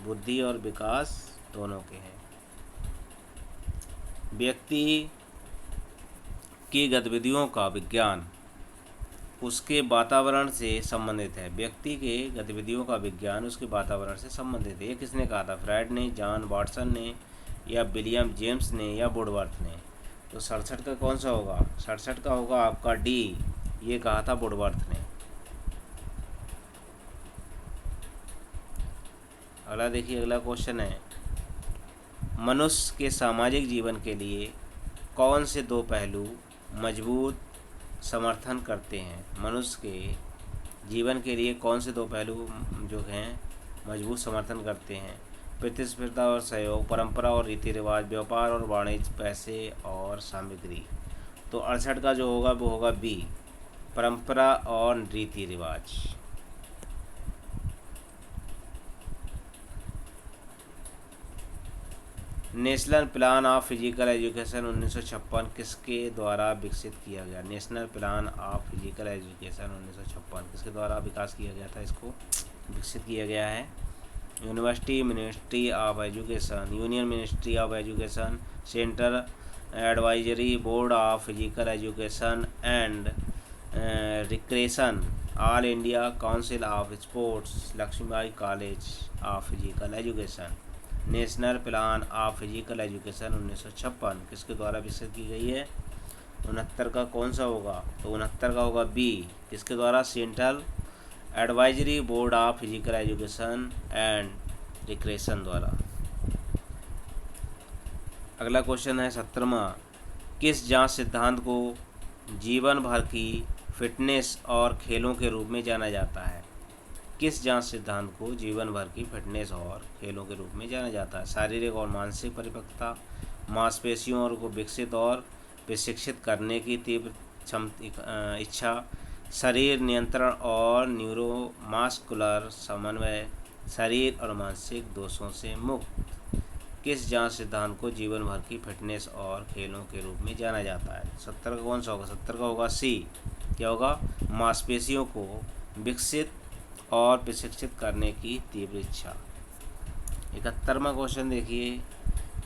बुद्धि और विकास दोनों के हैं। व्यक्ति की गतिविधियों का विज्ञान उसके वातावरण से संबंधित है। व्यक्ति के गतिविधियों का विज्ञान उसके वातावरण से संबंधित है। ये किसने कहा था? फ्रायड ने, जॉन वाटसन ने, या विलियम जेम्स ने, या वुडवर्थ ने? तो 67 का कौन सा होगा? 67 का होगा आपका डी, ये कहा था वुडवर्थ ने। अगला देखिए, अगला क्वेश्चन है, मनुष्य के सामाजिक जीवन के लिए कौन से दो पहलू मजबूत समर्थन करते हैं? मनुष्य के जीवन के लिए कौन से दो पहलू जो हैं मजबूत समर्थन करते हैं? प्रतिस्पर्धा और सहयोग, परंपरा और रीति रिवाज, व्यापार और वाणिज्य, पैसे और सामग्री। तो 68 का जो होगा वो होगा बी, परंपरा और रीति रिवाज। National plan of physical education 1956 किसके द्वारा विकसित किया गया? National plan of physical education 1956 किसके द्वारा विकास किया गया था? इसको विकसित किया गया है university ministry of education, union ministry of education, central advisory board of physical education and recreation, all India council of sports, Lakshmibai college of physical education. National plan of physical education 1956 किसके द्वारा विकसित की गई है? 69 का कौन सा होगा? तो 69 का होगा बी, किसके द्वारा? Central advisory board of physical education and recreation द्वारा। अगला क्वेश्चन है 17वां, किस जांच सिद्धांत को जीवन भर की फिटनेस और खेलों के रूप में जाना जाता है? किस जांच सिद्धांत को जीवन भर की फिटनेस और खेलों के रूप में जाना जाता है? शारीरिक और मानसिक परिपक्वता, मांसपेशियों को विकसित और प्रशिक्षित करने की तीव्र इच्छा, शरीर नियंत्रण और न्यूरोमास्कुलर समन्वय, शरीर और मानसिक दोषों से मुक्त। किस जांच सिद्धांत को जीवन भर की फिटनेस और खेलों के रूप में जाना जाता है? 70 का कौन सा होगा? 70 का होगा सी, क्या होगा? मांसपेशियों को विकसित और प्रशिक्षित करने की तीव्र इच्छा। 71वां क्वेश्चन देखिए,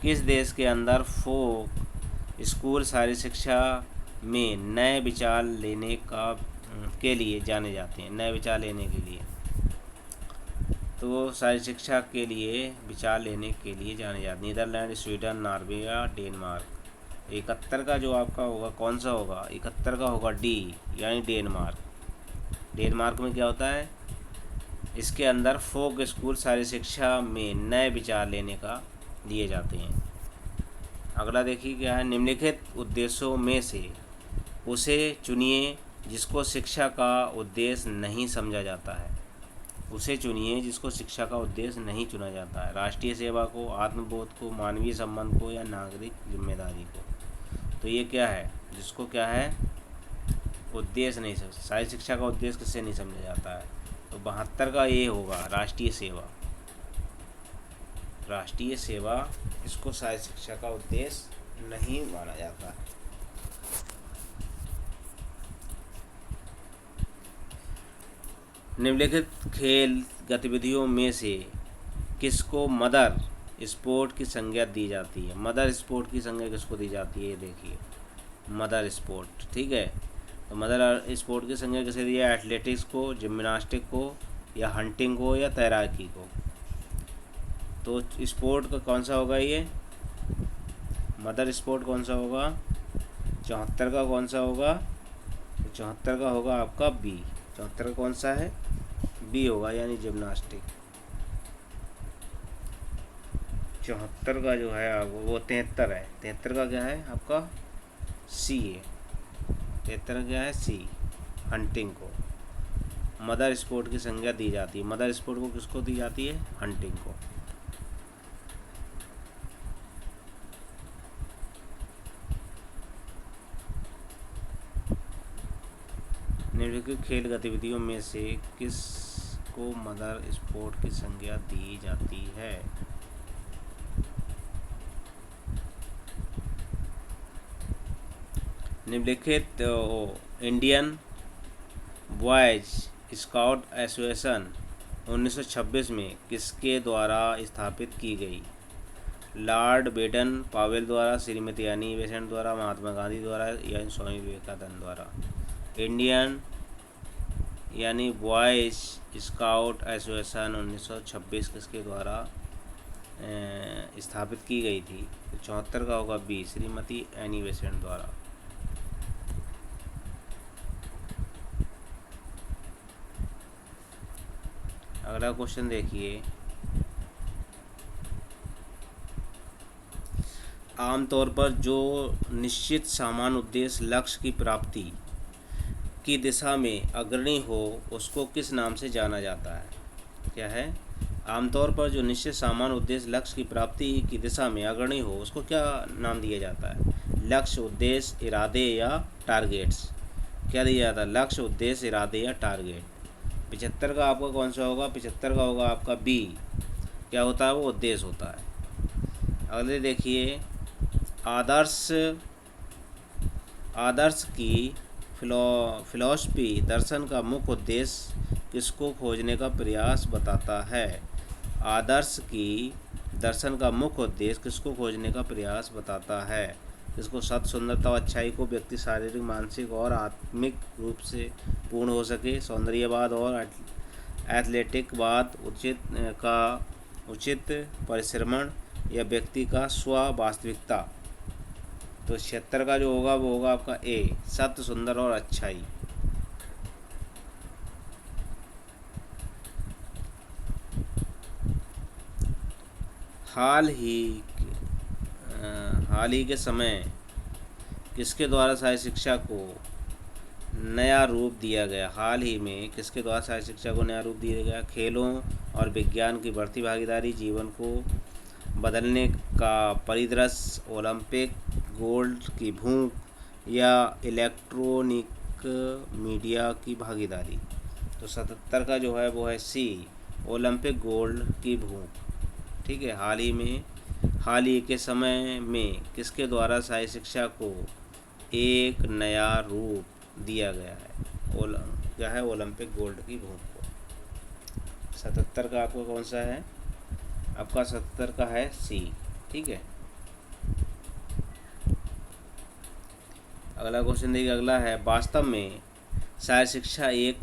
किस देश के अंदर फोक स्कूल शारीरिक शिक्षा में नए विचार लेने के लिए जाने जाते हैं? नए विचार लेने के लिए, तो शारीरिक शिक्षा के लिए विचार लेने के लिए जाने जाते हैं। नीदरलैंड, स्वीडन, नॉर्वे या डेनमार्क। 71 का जो आपका होगा कौन सा होगा? 71 का होगा डी, यानी डेनमार्क। डेनमार्क में क्या होता है? इसके अंदर फोक स्कूल शारीरिक शिक्षा में नए विचार लेने का दिए जाते हैं। अगला देखिए क्या है, निम्नलिखित उद्देश्यों में से उसे चुनिए जिसको शिक्षा का उद्देश्य नहीं समझा जाता है। उसे चुनिए जिसको शिक्षा का उद्देश्य नहीं चुना जाता है। राष्ट्रीय सेवा को, आत्मबोध को, मानवीय संबंध को, या नागरिक जिम्मेदारी को। तो ये क्या है? जिसको क्या है? उद्देश्य नहीं समझ, शारीरिक शिक्षा का उद्देश्य किससे नहीं समझा जाता है? तो 72 का ये होगा, राष्ट्रीय सेवा। राष्ट्रीय सेवा, इसको शारीरिक शिक्षा का उद्देश्य नहीं माना जाता है। निम्नलिखित खेल गतिविधियों में से किसको मदर स्पोर्ट की संज्ञा दी जाती है? मदर स्पोर्ट की संज्ञा किसको दी जाती है? ये देखिए, मदर स्पोर्ट, ठीक है। तो मदर स्पोर्ट की संज्ञा किसे दी है? एथलेटिक्स को, जिम्नास्टिक को, या हंटिंग को, या तैराकी को। तो स्पोर्ट का कौन सा होगा? ये मदर स्पोर्ट कौन सा होगा? 74 का कौन सा होगा? 74 का होगा आपका बी। 74 का कौन सा है? बी होगा, यानी जिम्नास्टिक। 74 का जो है वो 73 है। 73 का क्या है आपका? सी है। 73 क्या है? सी, हंटिंग को मदर स्पोर्ट की संज्ञा दी जाती है। मदर स्पोर्ट को किसको दी जाती है? हंटिंग को। निम्नलिखित खेल गतिविधियों में से किस को मदर स्पोर्ट की संज्ञा दी जाती है? निम्नलिखित इंडियन बॉयज स्काउट एसोसिएशन 1926 में किसके द्वारा स्थापित की गई? लॉर्ड बेडन पावेल द्वारा, श्रीमती एनी बेसेंट द्वारा, महात्मा गांधी द्वारा या स्वामी विवेकानंद द्वारा। इंडियन यानी बॉयज स्काउट एसोसिएशन 1926 किसके द्वारा स्थापित की गई थी? 74 का होगा बी, श्रीमती एनी बेसेंट द्वारा। अगला क्वेश्चन देखिए, आमतौर पर जो निश्चित सामान्य उद्देश्य लक्ष्य की प्राप्ति की दिशा में अग्रणी हो उसको किस नाम से जाना जाता है? क्या है? आमतौर पर जो निश्चित सामान्य उद्देश्य लक्ष्य की प्राप्ति की दिशा में अग्रणी हो उसको क्या नाम दिया जाता है? लक्ष्य, उद्देश्य, इरादे या टारगेट्स? क्या दिया जाता है? लक्ष्य, उद्देश्य, इरादे या टारगेट। 75 का आपका कौन सा होगा? 75 का होगा आपका बी। क्या होता है? वो उद्देश्य होता है। अगले देखिए, आदर्श की फिलॉसफी दर्शन का मुख्य उद्देश्य किसको खोजने का प्रयास बताता है? आदर्श की दर्शन का मुख्य उद्देश्य किसको खोजने का प्रयास बताता है? किसको? सत्य, सुंदरता और अच्छाई को व्यक्ति शारीरिक, मानसिक और आत्मिक रूप से पूर्ण हो सके, सौंदर्यवाद और एथलेटिकवाद, उचित परिश्रमण या व्यक्ति का स्व वास्तविकता। तो 76 का जो होगा वो होगा आपका ए, सत्य, सुंदर और अच्छाई। हाल ही के समय किसके द्वारा साहित्य शिक्षा को नया रूप दिया गया? हाल ही में किसके द्वारा साहित्य शिक्षा को नया रूप दिया गया? खेलों और विज्ञान की बढ़ती भागीदारी, जीवन को बदलने का परिदृश्य, ओलंपिक गोल्ड की भूख या इलेक्ट्रॉनिक मीडिया की भागीदारी। तो 77 का जो है वो है सी, ओलंपिक गोल्ड की भूख। ठीक है, हाल ही के समय में किसके द्वारा साहित्य शिक्षा को एक नया रूप दिया गया है? क्या है? ओलंपिक गोल्ड की भूख को। 77 का आपका कौन सा है? आपका 77 का है सी। ठीक है, अगला क्वेश्चन देखिए। अगला है, वास्तव में साहित्य शिक्षा एक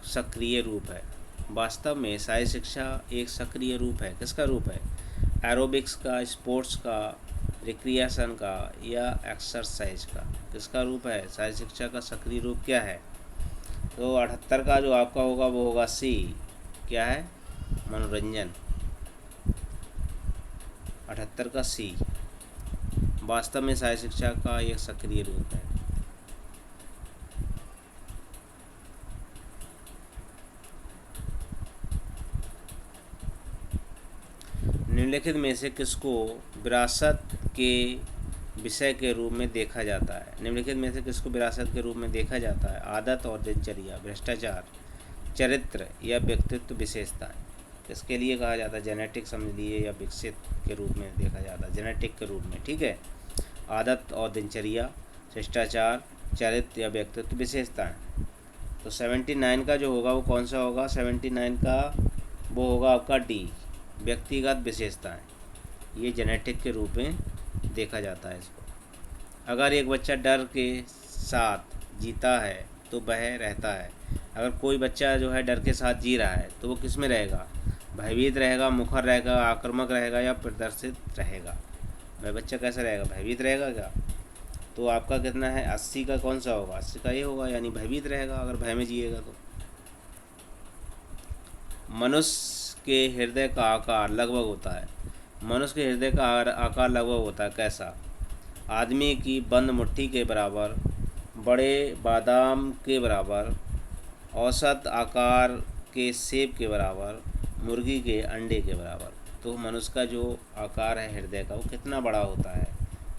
सक्रिय रूप है। वास्तव में साहित्य शिक्षा एक सक्रिय रूप है। किसका रूप है? एरोबिक्स का, स्पोर्ट्स का, रिक्रिएशन का या एक्सरसाइज का? किसका रूप है? साहित्य शिक्षा का सक्रिय रूप क्या है? तो 78 का जो आपका होगा वो होगा सी। क्या है? मनोरंजन। 78 का सी, वास्तव में साहित्य शिक्षा का एक सक्रिय रूप है। निम्नलिखित में से किसको विरासत के विषय के रूप में देखा जाता है? निम्नलिखित में से किसको विरासत के रूप में देखा जाता है? आदत और दिनचर्या, भ्रष्टाचार, चरित्र या व्यक्तित्व विशेषताएं। किसके लिए कहा जाता है? जेनेटिक समझ लिए या विकसित के रूप में देखा जाता है, जेनेटिक के रूप में। ठीक है, आदत और दिनचर्या, भ्रष्टाचार, चरित्र या व्यक्तित्व विशेषताएं। तो 79 का जो होगा वो कौन सा होगा? 79 का वो होगा आपका डी, व्यक्तिगत विशेषताएं। ये जेनेटिक के रूप में देखा जाता है इसको। अगर एक बच्चा डर के साथ जीता है तो वह रहता है। अगर कोई बच्चा जो है डर के साथ जी रहा है तो वो किस में रहेगा? भयभीत रहेगा, मुखर रहेगा, आक्रामक रहेगा या प्रदर्शित रहेगा? वह बच्चा कैसा रहेगा? भयभीत रहेगा क्या? तो आपका कितना है? 80 का कौन सा होगा? 80 का ये होगा, यानी भयभीत रहेगा अगर भय में जिएगा तो। मनुष्य के हृदय का आकार लगभग होता है। मनुष्य के हृदय का आकार लगभग होता है कैसा? आदमी की बंद मुट्ठी के बराबर, बड़े बादाम के बराबर, औसत आकार के सेब के बराबर, मुर्गी के अंडे के बराबर। तो मनुष्य का जो आकार है हृदय का वो कितना बड़ा होता है?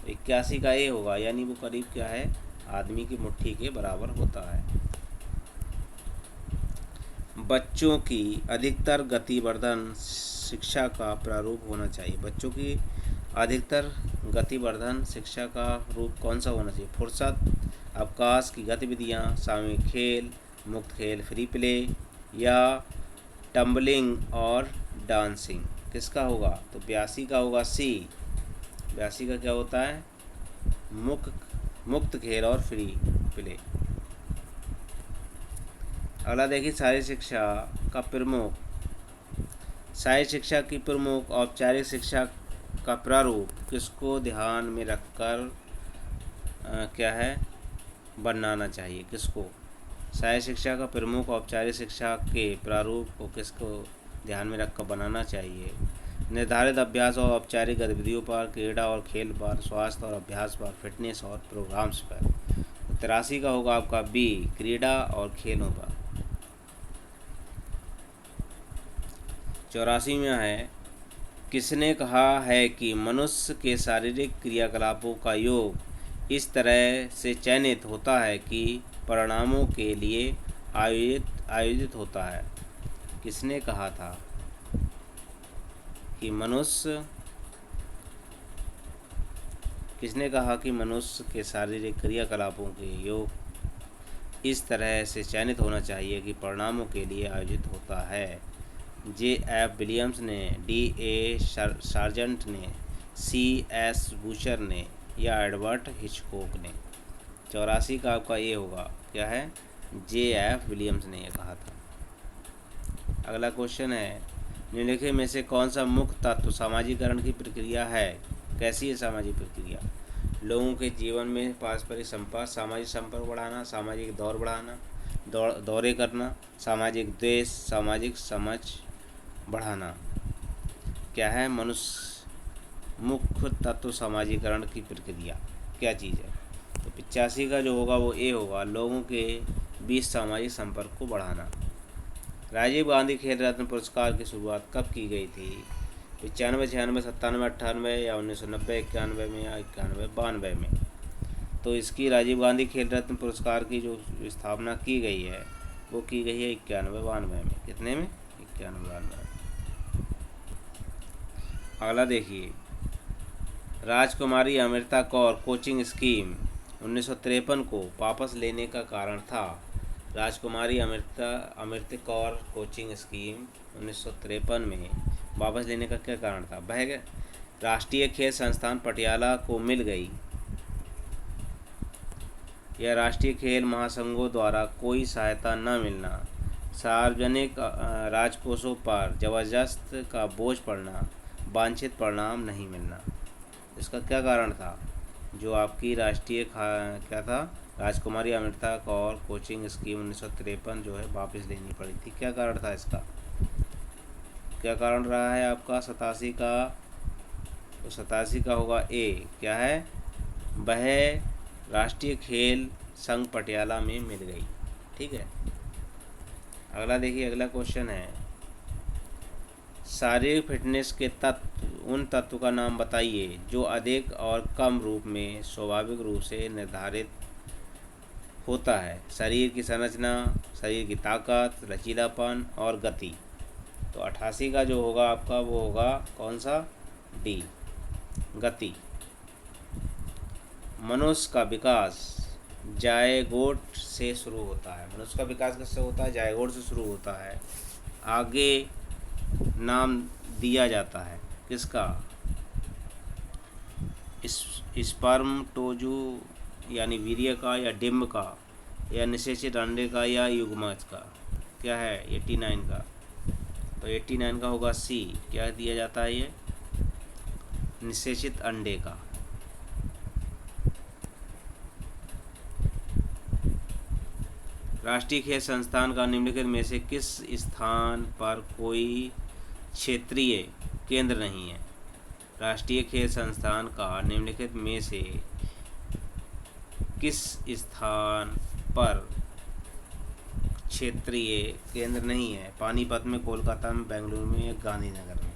81 का ये होगा, यानी वो करीब क्या है? आदमी की मुट्ठी के बराबर होता है। बच्चों की अधिकतर गतिवर्धन शिक्षा का प्रारूप होना चाहिए। बच्चों की अधिकतर गतिवर्धन शिक्षा का रूप कौन सा होना चाहिए? फुर्सत, अवकाश की गतिविधियाँ, सामूहिक खेल, मुक्त खेल, फ्री प्ले या टम्बलिंग और डांसिंग। किसका होगा? तो 82 का होगा सी, 82 का क्या होता है? मुक्त खेल और फ्री प्ले। अगला देखिए, शारीरिक शिक्षा का प्रमुख, शारीरिक शिक्षा की प्रमुख औपचारिक शिक्षा का प्रारूप किसको ध्यान में रखकर क्या है बनाना चाहिए? किसको? शारीरिक शिक्षा का प्रमुख औपचारिक शिक्षा के प्रारूप को किसको ध्यान में रखकर बनाना चाहिए? निर्धारित अभ्यास और औपचारिक गतिविधियों पर, क्रीड़ा और खेल पर, स्वास्थ्य और अभ्यास पर, फिटनेस और प्रोग्राम्स पर। 83 का होगा आपका बी, क्रीड़ा और खेलों पर। 84 में है, किसने कहा है कि मनुष्य के शारीरिक क्रियाकलापों का योग इस तरह से चयनित होता है कि परिणामों के लिए आयोजित होता है? किसने कहा था कि मनुष्य किसने कहा कि मनुष्य के शारीरिक क्रियाकलापों के योग इस तरह से चयनित होना चाहिए कि परिणामों के लिए आयोजित होता है? J.F. विलियम्स ने, D.A. सार्जेंट ने, C.S. बूशर ने या एडवर्ड हिचकॉक ने? 84 का आपका ये होगा, क्या है? J.F. विलियम्स ने ये कहा था। अगला क्वेश्चन है, निम्नलिखित में से कौन सा मुख्य तत्व सामाजिकरण की प्रक्रिया है? कैसी है सामाजिक प्रक्रिया? लोगों के जीवन में पारस्परिक संपर्क, सामाजिक संपर्क बढ़ाना, सामाजिक दौर बढ़ाना, दौरे करना, सामाजिक द्वेष, सामाजिक समझ बढ़ाना। क्या है मनुष्य मुख्य तत्व सामाजिकरण की प्रक्रिया? क्या चीज़ है? तो 85 का जो होगा वो ए होगा, लोगों के बीच सामाजिक संपर्क को बढ़ाना। राजीव गांधी खेल रत्न पुरस्कार की शुरुआत कब की गई थी? 95, 96, 97, 98 या 1990, 91 में या 91, 92 में? तो इसकी राजीव गांधी खेल रत्न पुरस्कार की जो स्थापना की गई है वो की गई है 91, 92 में। कितने में? 91, 92। अगला देखिए, राजकुमारी अमृता कौर कोचिंग स्कीम 1953 को वापस लेने का कारण था। राजकुमारी अमृता कौर कोचिंग स्कीम 1953 में वापस लेने का क्या कारण था? वह राष्ट्रीय खेल संस्थान पटियाला को मिल गई या राष्ट्रीय खेल महासंघों द्वारा कोई सहायता न मिलना, सार्वजनिक राजकोषों पर जबरदस्त का बोझ पड़ना, वांछित परिणाम नहीं मिलना। इसका क्या कारण था? जो आपकी क्या था, राजकुमारी अमृता कौर कोचिंग स्कीम 1953 जो है वापस लेनी पड़ी थी। क्या कारण था इसका? क्या कारण रहा है आपका 87 का? तो 87 का होगा ए, क्या है? वह राष्ट्रीय खेल संघ पटियाला में मिल गई। ठीक है। अगला देखिए, अगला क्वेश्चन है, शारीरिक फिटनेस के उन तत्व का नाम बताइए जो अधिक और कम रूप में स्वाभाविक रूप से निर्धारित होता है। शरीर की संरचना, शरीर की ताकत, लचीलापन और गति। तो 88 का जो होगा आपका वो होगा कौन सा? डी, गति। मनुष्य का विकास जायगोट से शुरू होता है। मनुष्य का विकास किससे होता है? जायगोट से शुरू होता है। आगे नाम दिया जाता है किसका? स्पर्मटोजू यानी वीर्य का, या डिम्ब का, या निषेचित अंडे का, या युग्मज का? क्या है? 89 का। तो 89 का होगा सी, क्या दिया जाता है? ये निषेचित अंडे का। राष्ट्रीय खेल संस्थान का निम्नलिखित में से किस स्थान पर कोई क्षेत्रीय केंद्र नहीं है? राष्ट्रीय खेल संस्थान का निम्नलिखित में से किस स्थान पर क्षेत्रीय केंद्र नहीं है? पानीपत में, कोलकाता में, बेंगलुरु में या गांधीनगर में?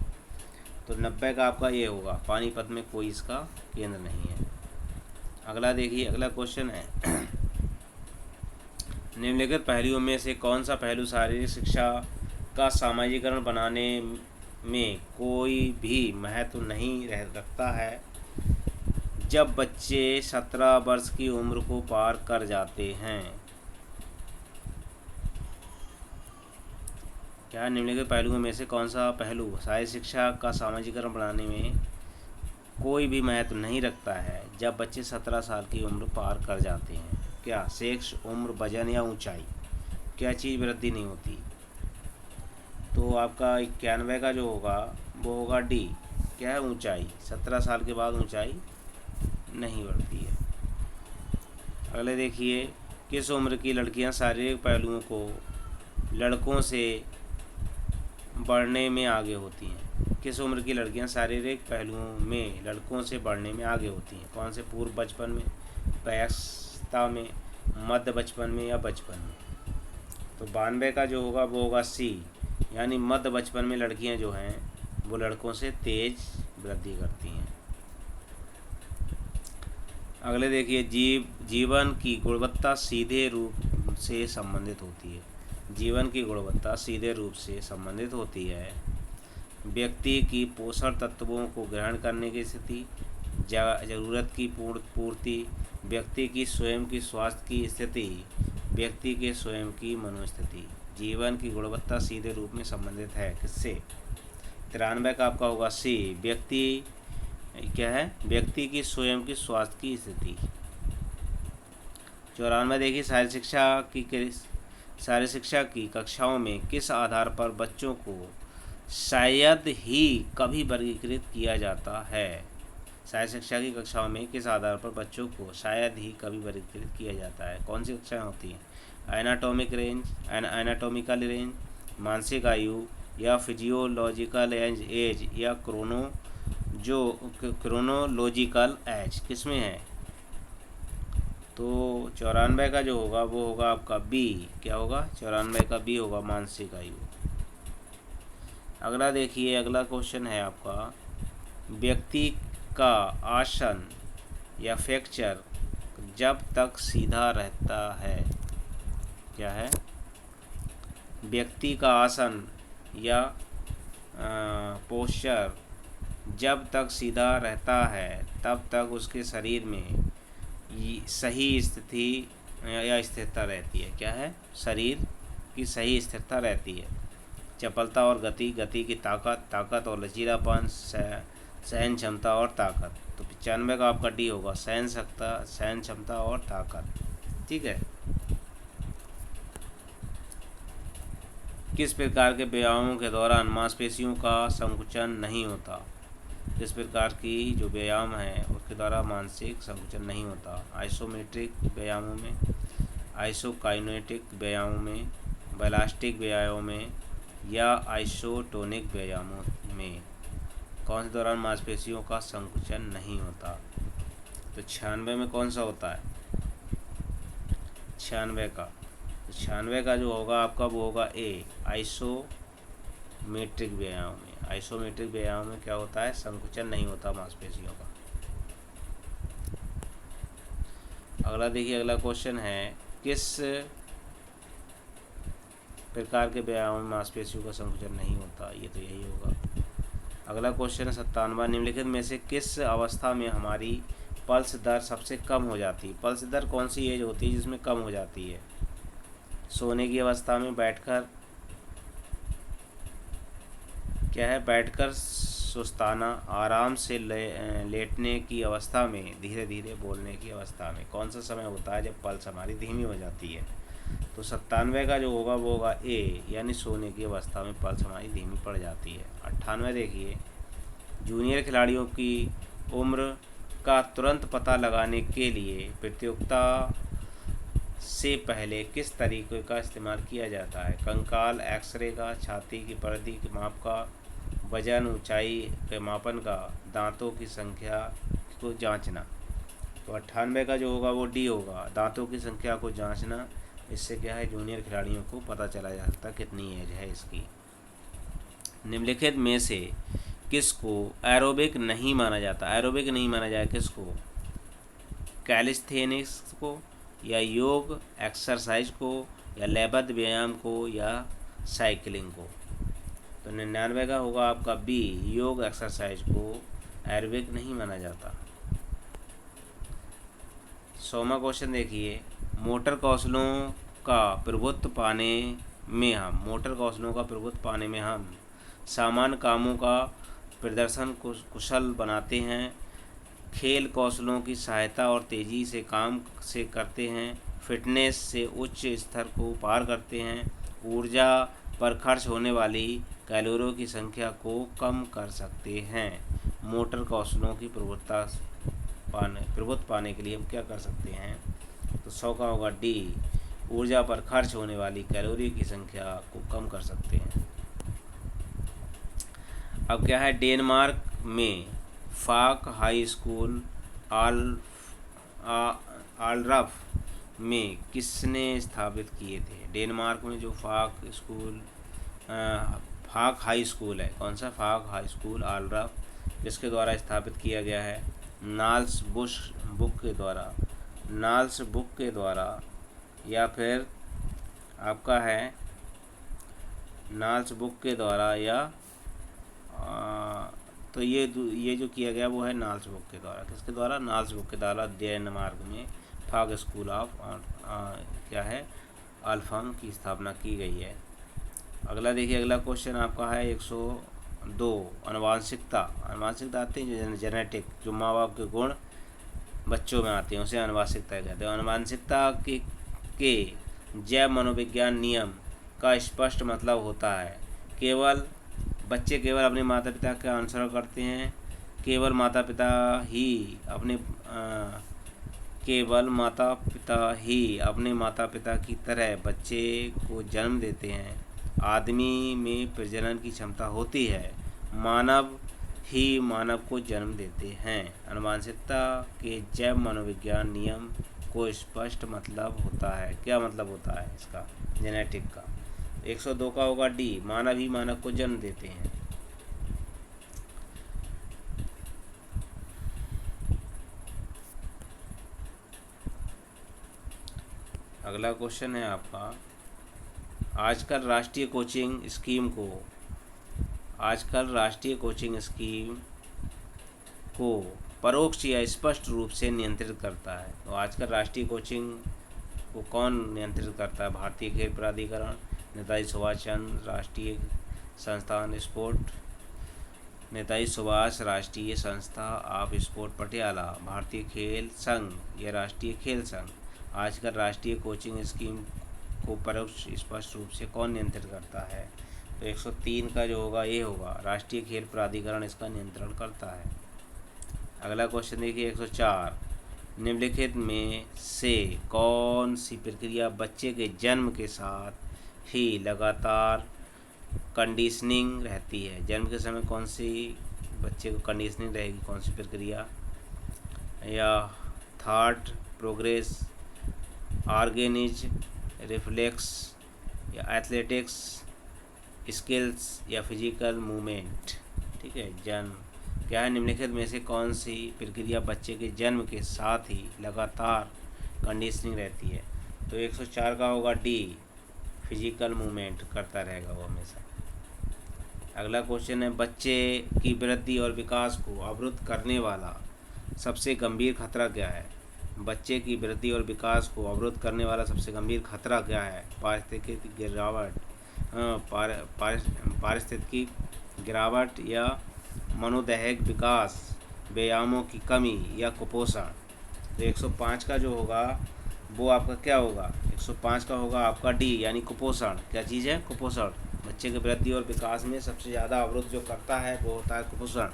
तो 90 का आपका ये होगा, पानीपत में कोई इसका केंद्र नहीं है। अगला देखिए, अगला क्वेश्चन है, निम्नलिखित पहलुओं में से कौन सा पहलू शारीरिक शिक्षा का सामाजिकरण बनाने में कोई भी महत्व नहीं रखता है जब बच्चे 17 वर्ष की उम्र को पार कर जाते हैं? क्या निम्नलिखित पहलुओं में से कौन सा पहलू शारीरिक शिक्षा का सामाजिकरण बनाने में कोई भी महत्व नहीं रखता है जब बच्चे 17 साल की उम्र पार कर जाते हैं। क्या? सेक्स, उम्र, वजन या ऊंचाई, क्या चीज़ वृद्धि नहीं होती? तो आपका 91 का जो होगा वो होगा डी। क्या है? ऊंचाई। 17 साल के बाद ऊंचाई नहीं बढ़ती है। अगले देखिए, किस उम्र की लड़कियां शारीरिक पहलुओं को लड़कों से बढ़ने में आगे होती हैं? किस उम्र की लड़कियां शारीरिक पहलुओं में लड़कों से बढ़ने में आगे होती हैं? कौन से? पूर्व बचपन में, वयस्कता में, मध्य बचपन में या बचपन में? तो 92 का जो होगा वो होगा सी, यानी मध्य बचपन में लड़कियां जो हैं वो लड़कों से तेज वृद्धि करती हैं। अगले देखिए, जीवन की गुणवत्ता सीधे रूप से संबंधित होती है। जीवन की गुणवत्ता सीधे रूप से संबंधित होती है व्यक्ति की पोषण तत्वों को ग्रहण करने की स्थिति, जरूरत की पूर्ति, व्यक्ति की स्वयं की स्वास्थ्य की स्थिति, व्यक्ति के स्वयं की मनोस्थिति। जीवन की गुणवत्ता सीधे रूप में संबंधित है किससे? 93 का आपका होगा सी, व्यक्ति, क्या है? व्यक्ति की स्वयं की स्वास्थ्य की स्थिति। 94 देखिए, शारीरिक शिक्षा की कक्षाओं में किस आधार पर बच्चों को शायद ही कभी वर्गीकृत किया जाता है? शारीरिक शिक्षा की कक्षाओं में किस आधार पर बच्चों को शायद ही कभी वर्गीकृत किया जाता है? कौन सी कक्षाएं होती हैं? एनाटॉमिकल रेंज, मानसिक आयु, या फिजियोलॉजिकल एज, या क्रोनोलॉजिकल एज, किसमें है? तो 94 का जो होगा वो होगा आपका बी। क्या होगा? 94 का बी होगा, मानसिक आयु। अगला देखिए, अगला क्वेश्चन है आपका, व्यक्ति का आसन या फ्रैक्चर जब तक सीधा रहता है। क्या है? व्यक्ति का आसन या पोस्चर जब तक सीधा रहता है तब तक उसके शरीर में सही स्थिति या स्थिरता रहती है। क्या है? शरीर की सही स्थिरता रहती है। चपलता और गति, गति की ताकत और लचीलापन, सहन क्षमता और ताकत। तो 95 का आपका डी होगा, सहन क्षमता और ताकत। ठीक है। किस प्रकार के व्यायामों के दौरान मांसपेशियों का संकुचन नहीं होता? किस प्रकार की जो व्यायाम है उसके द्वारा मानसिक संकुचन नहीं होता? आइसोमेट्रिक व्यायामों में, आइसोकाइनेटिक व्यायामों में, बैलास्टिक व्यायामों में, या आइसोटोनिक व्यायामों में? कौन से दौरान मांसपेशियों का संकुचन नहीं होता? तो 96 में कौन सा होता है? 96 का, 96 का जो होगा आपका वो होगा ए, आइसोमेट्रिक व्यायाम में। आइसोमेट्रिक व्यायाम में क्या होता है? संकुचन नहीं होता मांसपेशियों का। अगला देखिए, अगला क्वेश्चन है, किस प्रकार के व्यायाम में मांसपेशियों का संकुचन नहीं होता? ये तो यही होगा। अगला क्वेश्चन है 97, निम्नलिखित में से किस अवस्था में हमारी पल्स दर सबसे कम हो जाती है? पल्स दर कौन सी एज होती है जिसमें कम हो जाती है? सोने की अवस्था में, बैठकर, क्या है? बैठकर सुस्ताना, आराम से लेटने की अवस्था में, धीरे धीरे बोलने की अवस्था में? कौन सा समय होता है जब पल्स हमारी धीमी हो जाती है? तो 97 का जो होगा वो होगा ए, यानी सोने की अवस्था में पल्स हमारी धीमी पड़ जाती है। 98 देखिए, जूनियर खिलाड़ियों की उम्र का तुरंत पता लगाने के लिए प्रतियोगिता से पहले किस तरीके का इस्तेमाल किया जाता है? कंकाल, एक्सरे का, छाती की परिधि के माप का, वजन, ऊंचाई के मापन का, दांतों की संख्या को जांचना। तो 98 का जो होगा वो डी होगा, दांतों की संख्या को जांचना। इससे क्या है? जूनियर खिलाड़ियों को पता चला जा सकता है कितनी एज है इसकी। निम्नलिखित में से किसको एरोबिक नहीं माना जाता? एरोबिक नहीं माना जाए किसको? कैलिस्थेनिक्स को, या योग एक्सरसाइज को, या लयबद्ध व्यायाम को, या साइकिलिंग को? तो 99 का होगा आपका बी, योग एक्सरसाइज को एरोबिक नहीं माना जाता। 100वां क्वेश्चन देखिए, मोटर कौशलों का प्रभुत्व पाने में हम सामान्य कामों का प्रदर्शन कुशल बनाते हैं खेल कौशलों की सहायता और तेज़ी से काम से करते हैं, फिटनेस से उच्च स्तर को पार करते हैं, ऊर्जा पर खर्च होने वाली कैलोरियों की संख्या को कम कर सकते हैं। मोटर कौशलों की प्रभुत्व पाने के लिए हम क्या कर सकते हैं? तो 100 का होगा डी, ऊर्जा पर खर्च होने वाली कैलोरी की संख्या को कम कर सकते हैं। अब क्या है, डेनमार्क में फाक हाई स्कूल आल्ड्रफ में किसने स्थापित किए थे? डेनमार्क में जो फाक हाई स्कूल है, कौन सा? फाक हाई स्कूल आल्ड्रफ, जिसके द्वारा स्थापित किया गया है? नाल्स बुक के द्वारा या फिर आपका है नाल्स बुक के द्वारा, या तो ये जो किया गया वो है नाल्स बुक के द्वारा। किसके द्वारा? नाल्स बुक के द्वारा डेनमार्क में फाग स्कूल ऑफ क्या है अल्फाम की स्थापना की गई है। अगला देखिए, अगला क्वेश्चन आपका है 102, आनुवांशिकता आते हैं जो जेनेटिक, जो माँ बाप के गुण बच्चों में आते हैं उसे आनुवांशिकता कहते हैं। आनुवांशिकता के जैव मनोविज्ञान नियम का स्पष्ट मतलब होता है बच्चे केवल अपने माता पिता का अनुसरण करते हैं, केवल माता पिता ही अपने माता पिता की तरह बच्चे को जन्म देते हैं। आदमी में प्रजनन की क्षमता होती है, मानव ही मानव को जन्म देते हैं। आनुवांशिकता के जैव मनोविज्ञान नियम को स्पष्ट मतलब होता है, क्या मतलब होता है इसका? जेनेटिक का। 102 का होगा डी, मानव ही मानव को जन्म देते हैं। अगला क्वेश्चन है आपका, आजकल राष्ट्रीय कोचिंग स्कीम को परोक्ष या स्पष्ट रूप से नियंत्रित करता है। तो आजकल राष्ट्रीय कोचिंग को कौन नियंत्रित करता है? भारतीय खेल प्राधिकरण, नेताजी सुभाष चंद्र राष्ट्रीय संस्थान स्पोर्ट, नेताजी सुभाष राष्ट्रीय संस्था ऑफ स्पोर्ट पटियाला, भारतीय खेल संघ या राष्ट्रीय खेल संघ। आजकल राष्ट्रीय कोचिंग स्कीम को परोक्ष स्पष्ट रूप से कौन नियंत्रित करता है? तो 103 का जो होगा ये होगा, राष्ट्रीय खेल प्राधिकरण इसका नियंत्रण करता है। अगला क्वेश्चन देखिए 104, निम्नलिखित में से कौन सी प्रक्रिया बच्चे के जन्म के साथ ही लगातार कंडीशनिंग रहती है? जन्म के समय कौन सी बच्चे को कंडीशनिंग रहेगी, कौन सी प्रक्रिया? या थॉट प्रोग्रेस, ऑर्गेनिज रिफ्लेक्स, या एथलेटिक्स स्किल्स, या फिजिकल मूवमेंट? ठीक है, जन्म क्या है, निम्नलिखित में से कौन सी प्रक्रिया बच्चे के जन्म के साथ ही लगातार कंडीशनिंग रहती है? तो 104 का होगा डी, फिजिकल मूवमेंट करता रहेगा वो हमेशा। अगला क्वेश्चन है, बच्चे की वृद्धि और विकास को अवरुद्ध करने वाला सबसे गंभीर खतरा क्या है? बच्चे की वृद्धि और विकास को अवरुद्ध करने वाला सबसे गंभीर खतरा क्या है? पारिस्थितिकी गिरावट, या मनोदैहिक विकास, व्यायामों की कमी, या कुपोषण? तो 105 का जो होगा वो आपका क्या होगा? 105 का होगा आपका डी, यानी कुपोषण। क्या चीज़ है? कुपोषण। बच्चे की वृद्धि और विकास में सबसे ज़्यादा अवरुद्ध जो करता है वो होता है कुपोषण।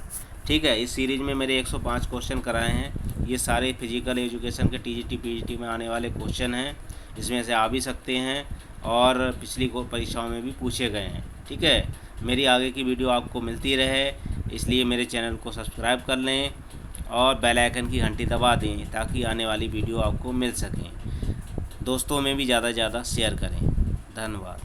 ठीक है, इस सीरीज़ में मेरे 105 क्वेश्चन कराए हैं। ये सारे फिजिकल एजुकेशन के टीजीटी पीजीटी में आने वाले क्वेश्चन हैं, इसमें से आ भी सकते हैं और पिछली परीक्षाओं में भी पूछे गए हैं। ठीक है, मेरी आगे की वीडियो आपको मिलती रहे इसलिए मेरे चैनल को सब्सक्राइब कर लें और बेल आइकन की घंटी दबा दें ताकि आने वाली वीडियो आपको मिल सकें। दोस्तों में भी ज़्यादा से ज़्यादा शेयर करें। धन्यवाद।